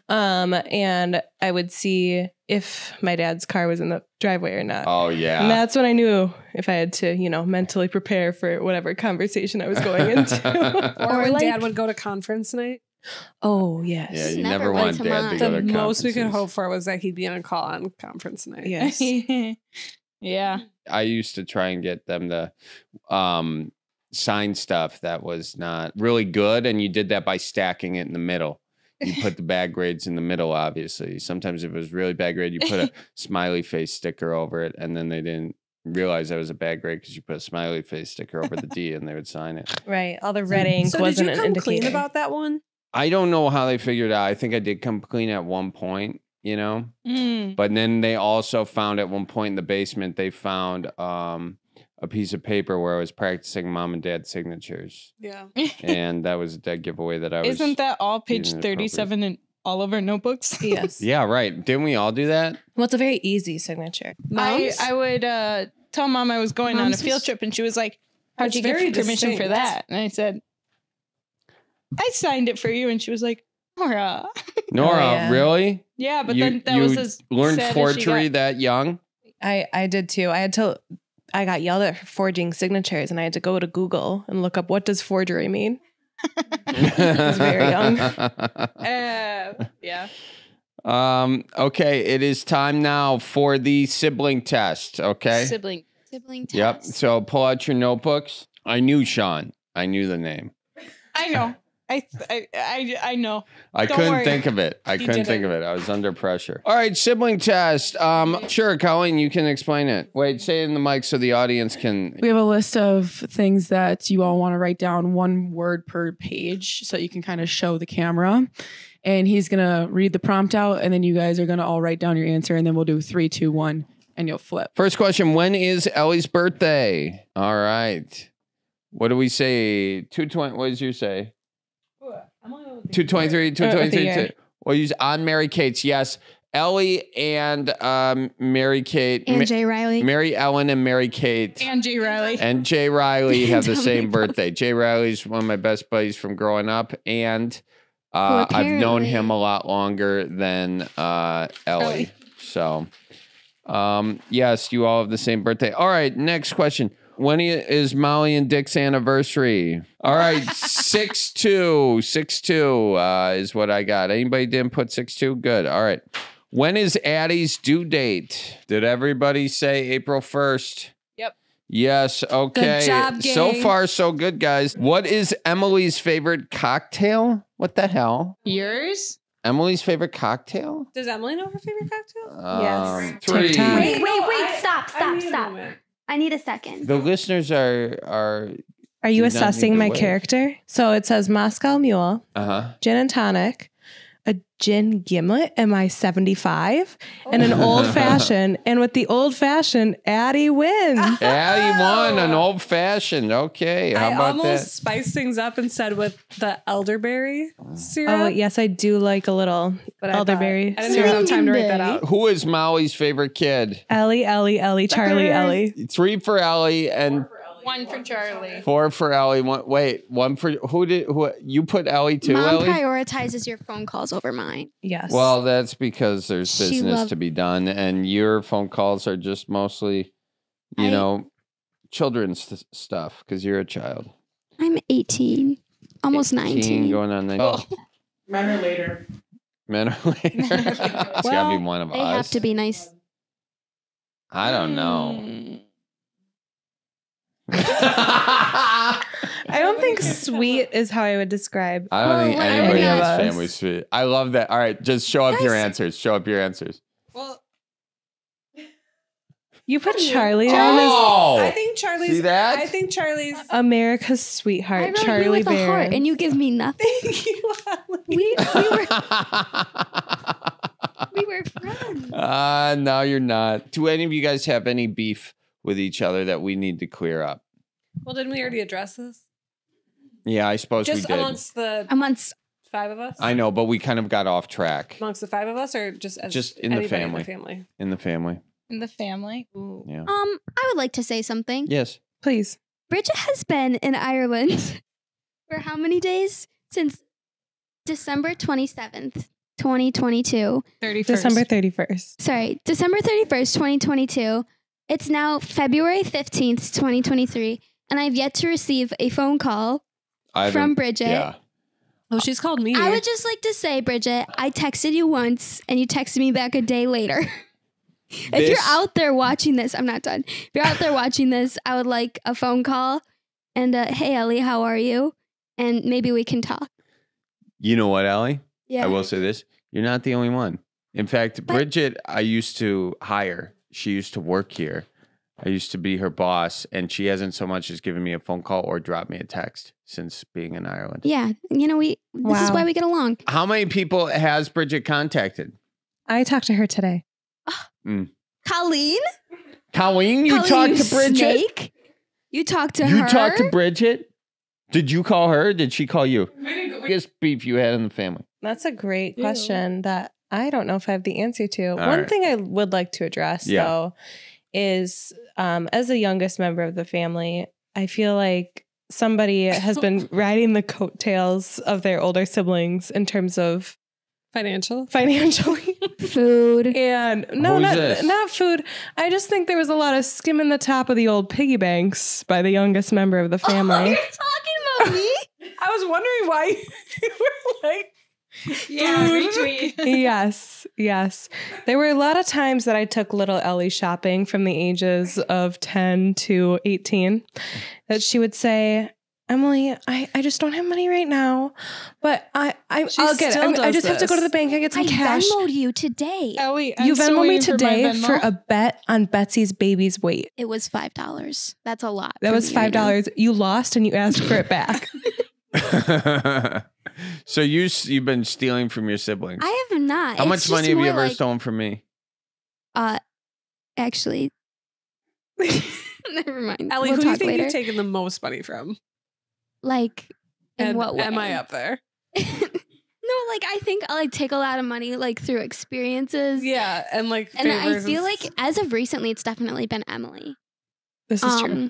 And I would see if my dad's car was in the driveway or not. Oh And yeah. that's when I knew if I had to, mentally prepare for whatever conversation I was going into. Or when like- Dad would go to conference night. Oh yes. Yeah, you Never never went want to Dad to mine. go The to most we could conferences. hope for was that he'd be on a call on conference night. Yes. Yeah. I used to try and get them to sign stuff that was not really good, and you did that by stacking it in the middle. You put the bad grades in the middle, obviously. Sometimes if it was really bad grade, you put a smiley face sticker over it, and then they didn't realize that was a bad grade because you put a smiley face sticker over the D and they would sign it. Right. All the red ink So wasn't did you an come clean indicator. about that one? I don't know how they figured out. I think I did come clean at one point, Mm. but then they also found at one point in the basement, they found a piece of paper where I was practicing mom and dad's signatures. Yeah. And that was a dead giveaway that I was. Isn't that all page using it 37 in all of our notebooks? Yes. Yeah, right. Didn't we all do that? Well, it's a very easy signature. I would tell Mom I was going on a Mom's field is- trip, and she was like, "How'd It's you get very permission for distinct. that?" And I said, "I signed it for you." And she was like, "Nora." Nora, yeah. really? Yeah, but you, then that you was as learned sad as she forgery got. that young? I did too. I got yelled at for forging signatures, and I had to go to Google and look up what does forgery mean. was very young. Yeah. Okay, it is time now for the sibling test. Okay. Sibling. Sibling test. Yep. So pull out your notebooks. I knew Sean. I knew the name. I know. I know. I Don't couldn't worry. think of it. I You couldn't think didn't. of it. I was under pressure. All right, sibling test. Sure, Colleen, you can explain it. Wait, say it in the mic so the audience can. We have a list of things that you all want to write down, one word per page, so you can kind of show the camera. and he's gonna read the prompt out, and then you guys are gonna all write down your answer, and then we'll do 3, 2, 1, and you'll flip. First question, when is Ellie's birthday? All right. What do we say? 220, what did you say? 223, 223. We'll use on Mary Kate's. Yes. Ellie and Mary Kate. And Jay Riley. Mary Ellen and Mary Kate. And Jay Riley. And Jay Riley have the Tell same me about birthday. Jay Riley's one of my best buddies from growing up. And I've known apparently- him a lot longer than Ellie. So, yes, you all have the same birthday. All right, next question. When is Molly and Dick's anniversary? All right, 6/2. 6/2 is what I got. Anybody didn't put 6/2? Good. All right. When is Addie's due date? Did everybody say April 1st? Yep. Yes. Okay. Good job, So gang. far, so good, guys. What is Emily's favorite cocktail? What the hell? Yours? Emily's favorite cocktail? Does Emily know her favorite cocktail? Yes. 3. TikTok. Wait, stop. I need a second. The listeners are Are you Do not need assessing to my wait. character? So it says Moscow Mule, gin and tonic, a gin gimlet. Am I 75? And an old fashioned. And with the old fashioned, Addie wins. Addie won an old fashioned. Okay. How I about almost that? spiced things up and said with the elderberry syrup. Oh, yes, I do like a little but I thought- elderberry. I didn't have enough time to write that out. Who is Molly's favorite kid? Ellie, Charlie, Ellie. 3 for Ellie and 1 for Charlie. 4 for Ellie. One for who you put Ellie too, Mom Ellie? prioritizes your phone calls over mine. Yes. Well, that's because there's She business loved- to be done, and your phone calls are just mostly, children's stuff because you're a child. I'm 18, almost 19. Going on 19. Men are later. Men are later. It's gotta be one of They us. have to be nice. I don't know. I don't think sweet is how I would describe. I don't think Well, anybody any in of this us. family is sweet. I love that. All right, just show up your Guys. answers. Show up your answers. Well, You put Charlie down as Oh, I think Charlie's. See that? I think Charlie's. America's I sweetheart, wrote Charlie you with Bear. a heart, and you give me nothing. Thank you, Allie. we were friends. No, you're not. Do any of you guys have any beef with each other that we need to clear up? Well, didn't we already address this? Yeah, I suppose Just we did. amongst the Amongst 5 of us? I know, but we kind of got off track Amongst the 5 of us, or just as Just in the anybody family. family? in the family. In the family. Yeah. I would like to say something. Yes. Please. Bridget has been in Ireland for how many days? Since December 27th, 2022. 31st. December 31st. Sorry, December 31st, 2022. It's now February 15th, 2023, and I've yet to receive a phone call I from haven't- Bridget. Yeah. Oh, she's called me. I would just like to say, Bridget, I texted you once and you texted me back a day later. If you're This- out there watching this, I'm not done. If you're out there watching this, I would like a phone call and hey, Ellie, how are you? And maybe we can talk. You know what, Ellie? Yeah. I will say this. You're not the only one. In fact, But- Bridget, I used to hire. She used to work here. I used to be her boss, and she hasn't so much as given me a phone call or dropped me a text since being in Ireland. Yeah. You know, this is Wow. why we get along. How many people has Bridget contacted? I talked to her today. Colleen? Colleen, you Colleen, talked to Bridget? Snake? You talked to her? You talked to Bridget? Did you call her? Did she call you? Biggest beef you had in the family? That's a great question that I don't know if I have the answer to. One right. thing I would like to address, Yeah. though, is as the youngest member of the family, I feel like somebody has been riding the coattails of their older siblings in terms of financial. financially. Food. And no, Who's this? not food. I just think there was a lot of skimming the top of the old piggy banks by the youngest member of the Oh, family. you're talking about me? I was wondering why you were like, Yeah, Food. retweet. Yes. There were a lot of times that I took little Ellie shopping from the ages of 10 to 18 that she would say, Emily, I just don't have money right now, but I'll get it. still I does just have to go to this. the bank and get some I cash. Venmoed you today. Ellie, You I'm still Venmo me waiting for my today Venmo. for a bet on Betsy's baby's weight. It was $5. That's a lot. That for was me right now. $5. You lost and you asked for it back. So you've been stealing from your siblings. I have not. How It's much just money have you more ever like, stolen from me? Actually, never mind. Ellie, We'll who do you talk think later. you've taken the most money from? Like, in And what way? am I up there? No, like I think I like take a lot of money like through experiences. Yeah, and like And I favors feel and like as of recently, it's definitely been Emily. This is true.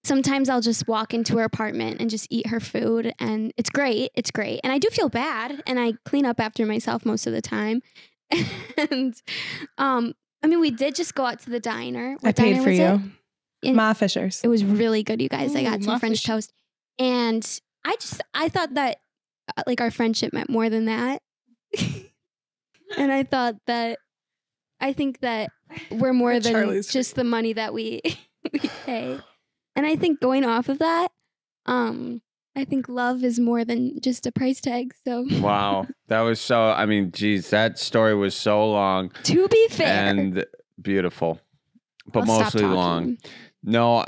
Sometimes I'll just walk into her apartment and just eat her food, and it's great. It's great, and I do feel bad, and I clean up after myself most of the time. And I mean, we did just go out to the diner. I What paid diner for was it? you. In- Ma Fisher's. It was really good, you guys. I got Ooh, some French muffins. toast, and I thought that like our friendship meant more than that. And I think that we're more than Charlie's just the money that we pay. And I think going off of that, I think love is more than just a price tag. So Wow. That was so, I mean, geez, that story was so long to be fair, and beautiful, but I'll stop mostly talking. long. No,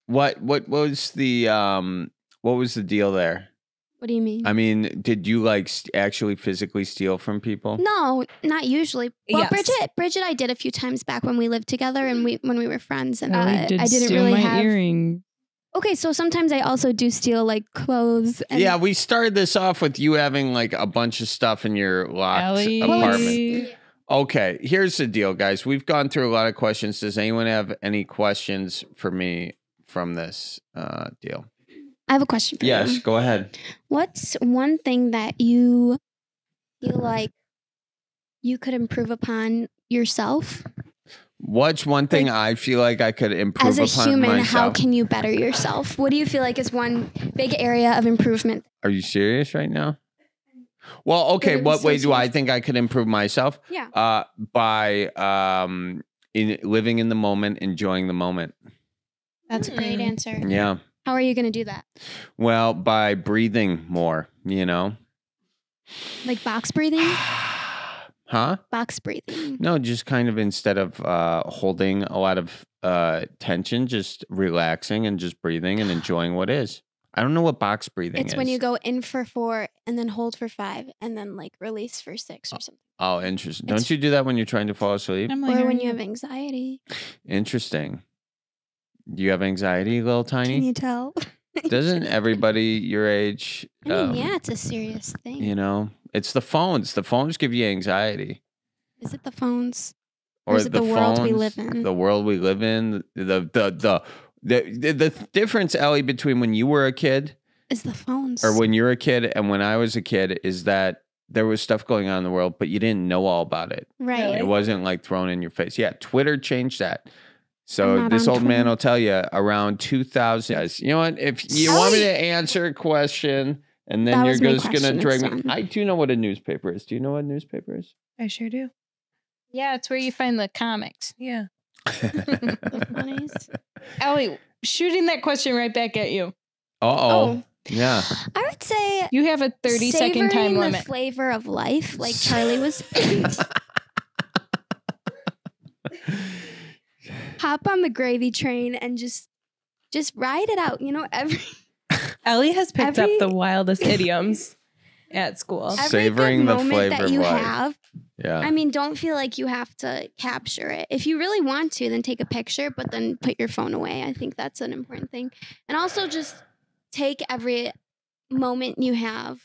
what was the deal there? What do you mean? I mean, did you like actually physically steal from people? No, not usually. Well, Yes. Bridget, I did a few times back when we lived together and when we were friends, and Ellie did I didn't steal really my have. earring. Okay, so sometimes I also do steal like clothes. And Yeah, we started this off with you having like a bunch of stuff in your locked Ellie. apartment. Okay, here's the deal, guys. We've gone through a lot of questions. Does anyone have any questions for me from this deal? I have a question for Yes, you. go ahead. What's one thing that you feel like you could improve upon yourself What's one thing I feel like I could improve as a upon human? myself? How can you better yourself? What do you feel like is one big area of improvement? Are you serious right now? Well, okay. Really What so way do I serious. think I could improve myself? Yeah. By in living in the moment, enjoying the moment. That's a great answer. Yeah. How are you going to do that? Well, by breathing more, you know. Like box breathing? Huh? Box breathing. No, just kind of instead of holding a lot of tension, just relaxing and just breathing and enjoying what is. I don't know what box breathing is. It's when you go in for 4 and then hold for 5 and then like release for 6 or something. Oh, interesting. It's- Don't you do that when you're trying to fall asleep? Emily, Or how are when you have anxiety. Interesting. Do you have anxiety, little Can tiny? you tell? Doesn't everybody your age? I mean, yeah, it's a serious thing. You know, it's the phones. The phones give you anxiety. Is it the phones? Or is it the world we live in? The world we live in. The difference, Ellie, between when you were a kid Is the phones? or when you're a kid and when I was a kid is that there was stuff going on in the world, but you didn't know all about it. right. It wasn't like thrown in your face. Yeah, Twitter changed that. So I'm not this on old man Twitter. will tell you around 2000. Guys, you know what? If you want me to answer a question and then That you're was my just going to question, drag it's me. done. I do know what a newspaper is. Do you know what a newspaper is? I sure do. Yeah, it's where you find the comics. Yeah. The funnies. Ellie, shooting that question right back at you. Uh-oh. Yeah. I would say You have a 30-second time savoring the limit. flavor of life, like Charlie was saying. Hop on the gravy train and just ride it out. You know, Ellie has picked Every- up the wildest idioms at school. Every- every Savoring good the moment flavor that of you life. have. Yeah. I mean, don't feel like you have to capture it. If you really want to, then take a picture, but then put your phone away. I think that's an important thing. And also just take every moment you have.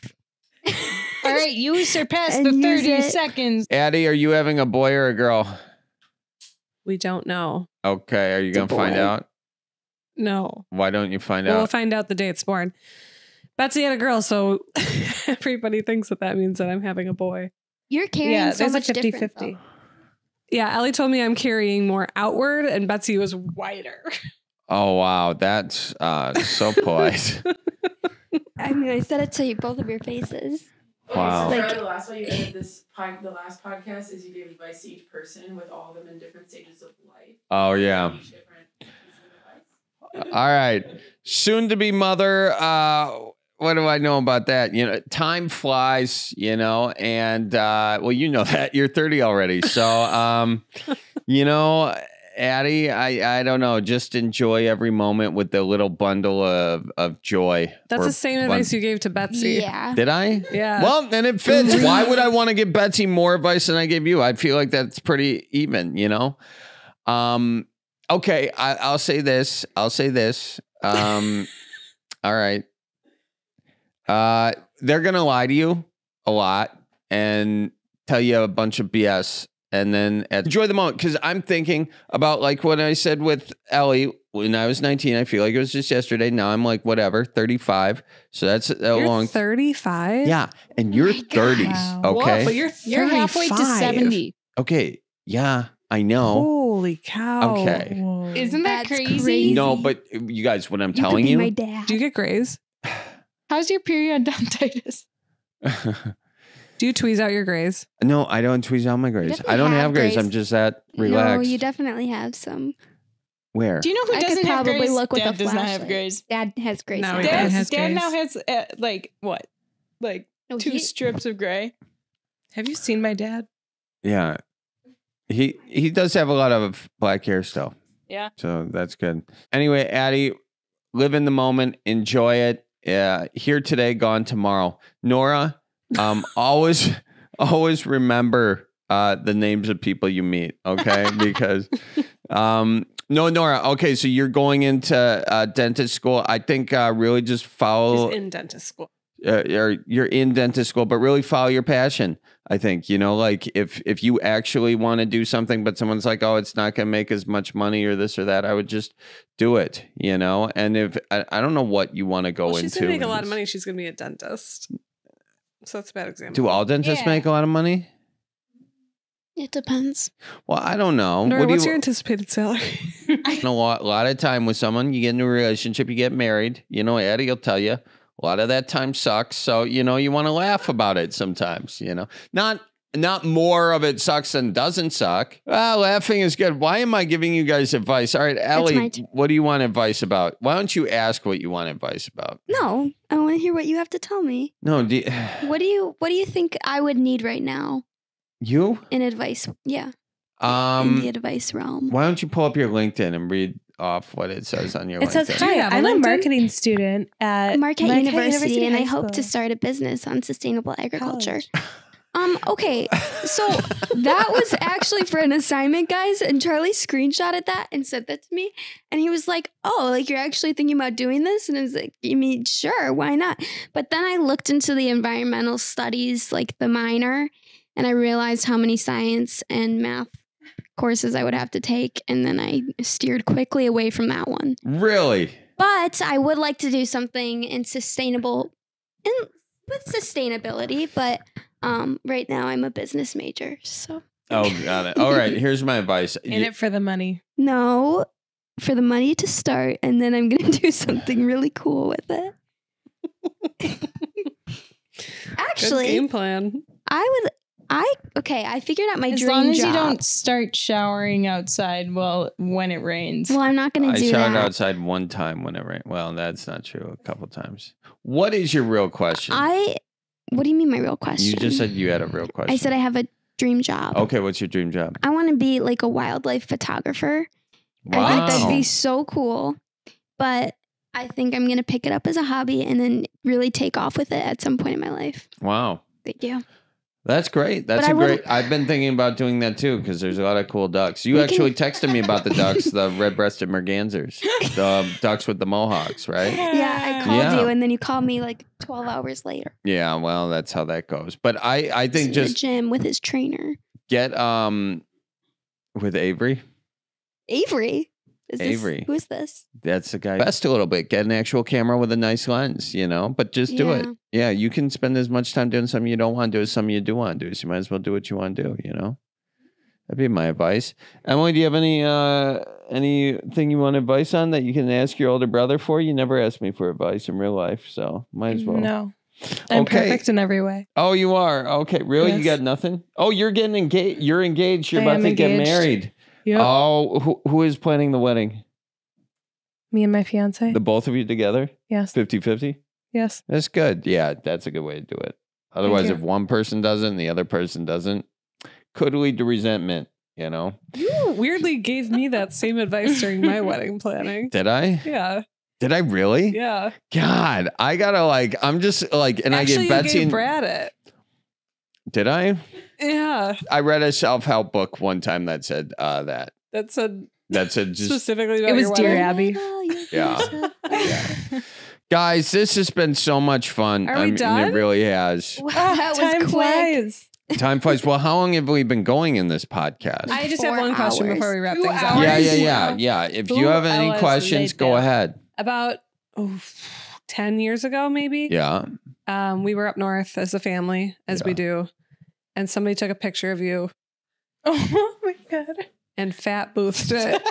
All right, you surpassed And the use 30 it. seconds. Addie, are you having a boy or a girl? We don't know. Okay. Are you It's a going to find boy. out? No. Why don't you find We'll out? find out the day it's born. Betsy had a girl, so everybody thinks that means that I'm having a boy. You're carrying Yeah, so there's a much different. 50-50. though. Yeah, Ellie told me I'm carrying more outward, and Betsy was wider. Oh, wow. That's so polite. I mean, I said it to you, both of your faces. Wow. Like- the last one you ended the last podcast is you gave advice to each person with all of them in different stages of life. Oh, yeah. Each different pieces of advice. All right. Soon to be mother. What do I know about that? You know, time flies, you know, and well, you know that you're 30 already. So, you know, Addie, I don't know. Just enjoy every moment with the little bundle of joy. That's Or the same advice you gave to Betsy. Yeah. Did I? Yeah. Well, then it fits. Why would I want to give Betsy more advice than I gave you? I feel like that's pretty even, you know? Okay, I'll say this. All right. They're going to lie to you a lot and tell you a bunch of BS. And then enjoy the moment. Because I'm thinking about like what I said with Ellie when I was 19. I feel like it was just yesterday. Now I'm like, whatever, 35. So that's a You're long 35? Yeah. And you're 30s. Wow. Okay. But you're halfway to 35. 70. Okay. Yeah, I know. Holy cow. Okay. Whoa. Isn't that That's crazy? crazy. No, but you guys, what I'm You could telling be you. my dad. Do you get grays? How's your periodontitis? Do you tweeze out your grays? No, I don't tweeze out my grays. definitely I don't have have grays. grays. I'm just that No, relaxed. you definitely have some. Where? Do you know who I could doesn't have probably grays? look with Dad a does not have flashlight. grays. Dad has grace. No, now. he Dad doesn't. has Dad grays. now has like what? Like No, 2 strips of gray. Have you seen my dad? Yeah. He does have a lot of black hair still. Yeah. So that's good. Anyway, Addie, live in the moment, enjoy it. Here today, gone tomorrow. Nora, always remember the names of people you meet, okay? Because no, Nora, okay, so you're going into dentist school. I think really just follow He's in dentist school. or you're in dentist school, but really follow your passion. I think, you know, like if you actually want to do something, but someone's like, oh, it's not going to make as much money or this or that, I would just do it, you know? And if I don't know what you want to go Well, into. she's going to make a lot of money. She's going to be a dentist. So that's a bad example. Do all dentists Yeah. make a lot of money? It depends. Well, I don't know. Nora, What do what's you- your anticipated salary? a lot of time with someone, you get into a relationship, you get married, you know, Addie will tell you a lot of that time sucks. So, you know, you want to laugh about it sometimes, you know, not more of it sucks than doesn't suck. Laughing is good. Why am I giving you guys advice? All right, my Ellie, turn. what do you want advice about? Why don't you ask what you want advice about? No, I want to hear what you have to tell me. No, What do you think I would need right now you? in advice? Yeah, in the Um, advice realm. why don't you pull up your LinkedIn and read off what it says on your It says, LinkedIn? Do you "Hi, have a I'm a LinkedIn? marketing student at Marquette University, and I High hope to School start a business on sustainable agriculture. College." Okay, so that was actually for an assignment, guys, and Charlie screenshotted that and sent that to me, and he was like, "Oh, like you're actually thinking about doing this?" And I was like, "I mean, sure, why not?" But then I looked into the environmental studies, like the minor, and I realized how many science and math courses I would have to take, and then I steered quickly away from that one. Really? But I would like to do something in with sustainability, but right now I'm a business major, so Oh, got it. All right, here's my advice. In it for the money. no, for the money to start, and then I'm gonna do something really cool with it. Good Actually, game plan. I figured out my As dream long as job. you don't start showering outside when it rains. Well, I'm not gonna I do showered that. outside one time when it rained. Well, that's not true. A couple times. What is your real question? What do you mean, my real question? You just said you had a real question. I said I have a dream job. Okay, what's your dream job? I want to be like a wildlife photographer. I think that'd be so cool. But I think I'm going to pick it up as a hobby and then really take off with it at some point in my life. Wow. Thank you. That's great. That's But I great. I've been thinking about doing that too because there's a lot of cool ducks. You We actually texted me about the ducks, the red-breasted mergansers, the ducks with the mohawks, right? Yeah, I called Yeah. you and then you called me like 12 hours later. Yeah, well, that's how that goes. But I think in the just gym with his trainer. get with Avery. Avery. Avery. Who is this? That's the guy. Best a little bit. Get an actual camera with a nice lens, you know, but just do it. Yeah. Yeah, you can spend as much time doing something you don't want to do as something you do want to do. So you might as well do what you want to do, you know? That'd be my advice. Emily, do you have anything you want advice on that you can ask your older brother for? You never asked me for advice in real life, so might as well. No. I'm Okay. perfect in every way. Oh, you are? Okay, really? You Yes. got nothing? Oh, you're getting engaged. You're engaged. You're I about am to get engaged. married. Yep. Oh, who is planning the wedding? Me and my fiance. The both of you together? Yes. 50-50? Yes. That's good. Yeah, that's a good way to do it. Otherwise, you. if one person doesn't and the other person doesn't, could lead to resentment. You know? You weirdly gave me that same advice during my wedding planning. Did I? Yeah. Did I really? Yeah. God, I gotta like. I'm just like, and Actually, I get Betsy. you gave Brad it. Did I? Yeah. I read a self-help book one time that said that. That said That said just specifically about It was your Dear wedding. Abby. Yeah. Yeah. Guys, this has been so much fun. Are we I mean, done? it really has. Wow, Ah, that was time quick. flies. Time flies. Well, how long have we been going in this podcast? I just have 4 one question hours. before we wrap 2 things hours. up. Yeah. If you 2 have any hours questions, later. go ahead. About 10 years ago, maybe. Yeah. We were up north as a family, as we Yeah. do, and somebody took a picture of you Oh my god. and fat boothed it.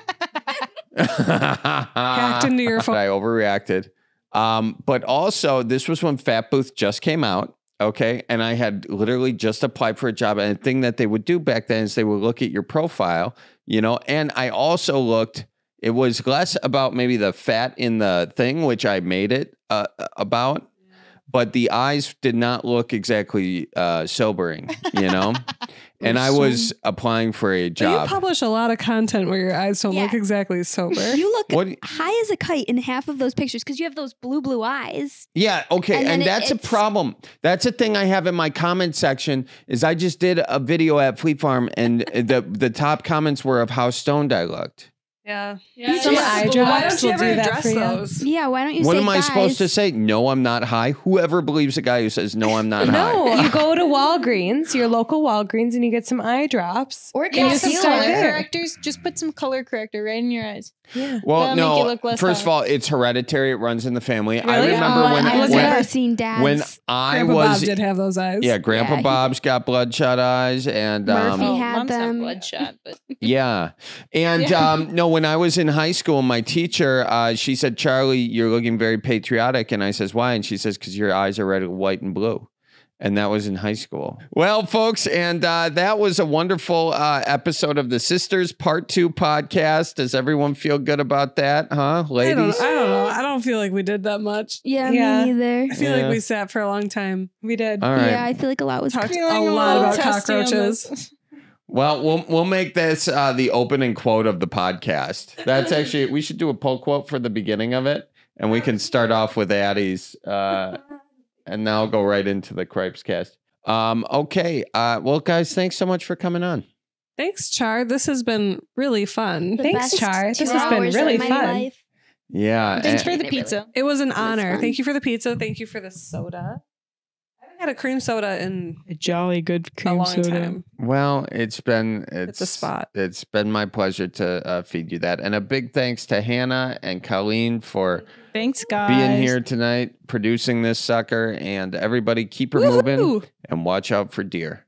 Hacked Hacked into your phone. I overreacted. But also, this was when Fat Booth just came out. Okay. And I had literally just applied for a job. And the thing that they would do back then is they would look at your profile, you know, and I also looked, it was less about maybe the fat in the thing, which I made it about, but the eyes did not look exactly sobering, you know? And I was applying for a But job. you publish a lot of content where your eyes don't Yeah. look exactly sober. You look What- high as a kite in half of those pictures because you have those blue eyes. Yeah, okay. And then And that's a it's- problem. That's a thing I have in my comment section is I just did a video at Fleet Farm and the top comments were of how stoned I looked. Yeah. Some eye drops Why don't you will ever do that address for you. those? Yeah, why don't you What say am I supposed to guys? say? No, I'm not high. Whoever believes a guy who says no, I'm not high. No, you go to Walgreens, your local Walgreens, and you get some eye drops. Or And get you some can color start there. correctors. Just put some color corrector right in your eyes. Yeah. Well, That'll make you no. look less First of high. all, it's hereditary. It runs in the family. I Really? remember Oh, when I've when- never seen dads. when I Grandpa Bob was did have those eyes. yeah, Grandpa Yeah, he Bob's got bloodshot eyes and Murphy Oh, had mom's not them. bloodshot, but yeah. And Yeah. no, when I was in high school, my teacher, she said, Charlie, you're looking very patriotic. And I says, why? And she says, because your eyes are red, white, and blue. And that was in high school. Well, folks, and that was a wonderful episode of the Sisters Part 2 podcast. Does everyone feel good about that, huh, I ladies? don't know. I don't feel like we did that much. Yeah, Yeah. me neither. I feel Yeah. like we sat for a long time. We did. All right. Yeah, I feel like a lot was. Talked a feeling lot little about testy on cockroaches. this. Well, we'll make this the opening quote of the podcast. That's actually, we should do a poll quote for the beginning of it. And we can start off with Addie's and now go right into the Cripes cast. Okay. Well, guys, thanks so much for coming on. Thanks, Char. This has been really fun. The Thanks, best Char. This 2 has been hours really of my fun. life. Yeah. Thanks and- for the Really? pizza. It was an honor. fun. Thank you for the pizza. Thank you for the soda. I haven't had a cream soda in A jolly good a cream long soda. time. Well, it's a spot. It's been my pleasure to feed you that. And a big thanks to Hannah and Colleen for Thanks, guys. being here tonight, producing this sucker. And everybody keep her moving Woohoo! and watch out for deer.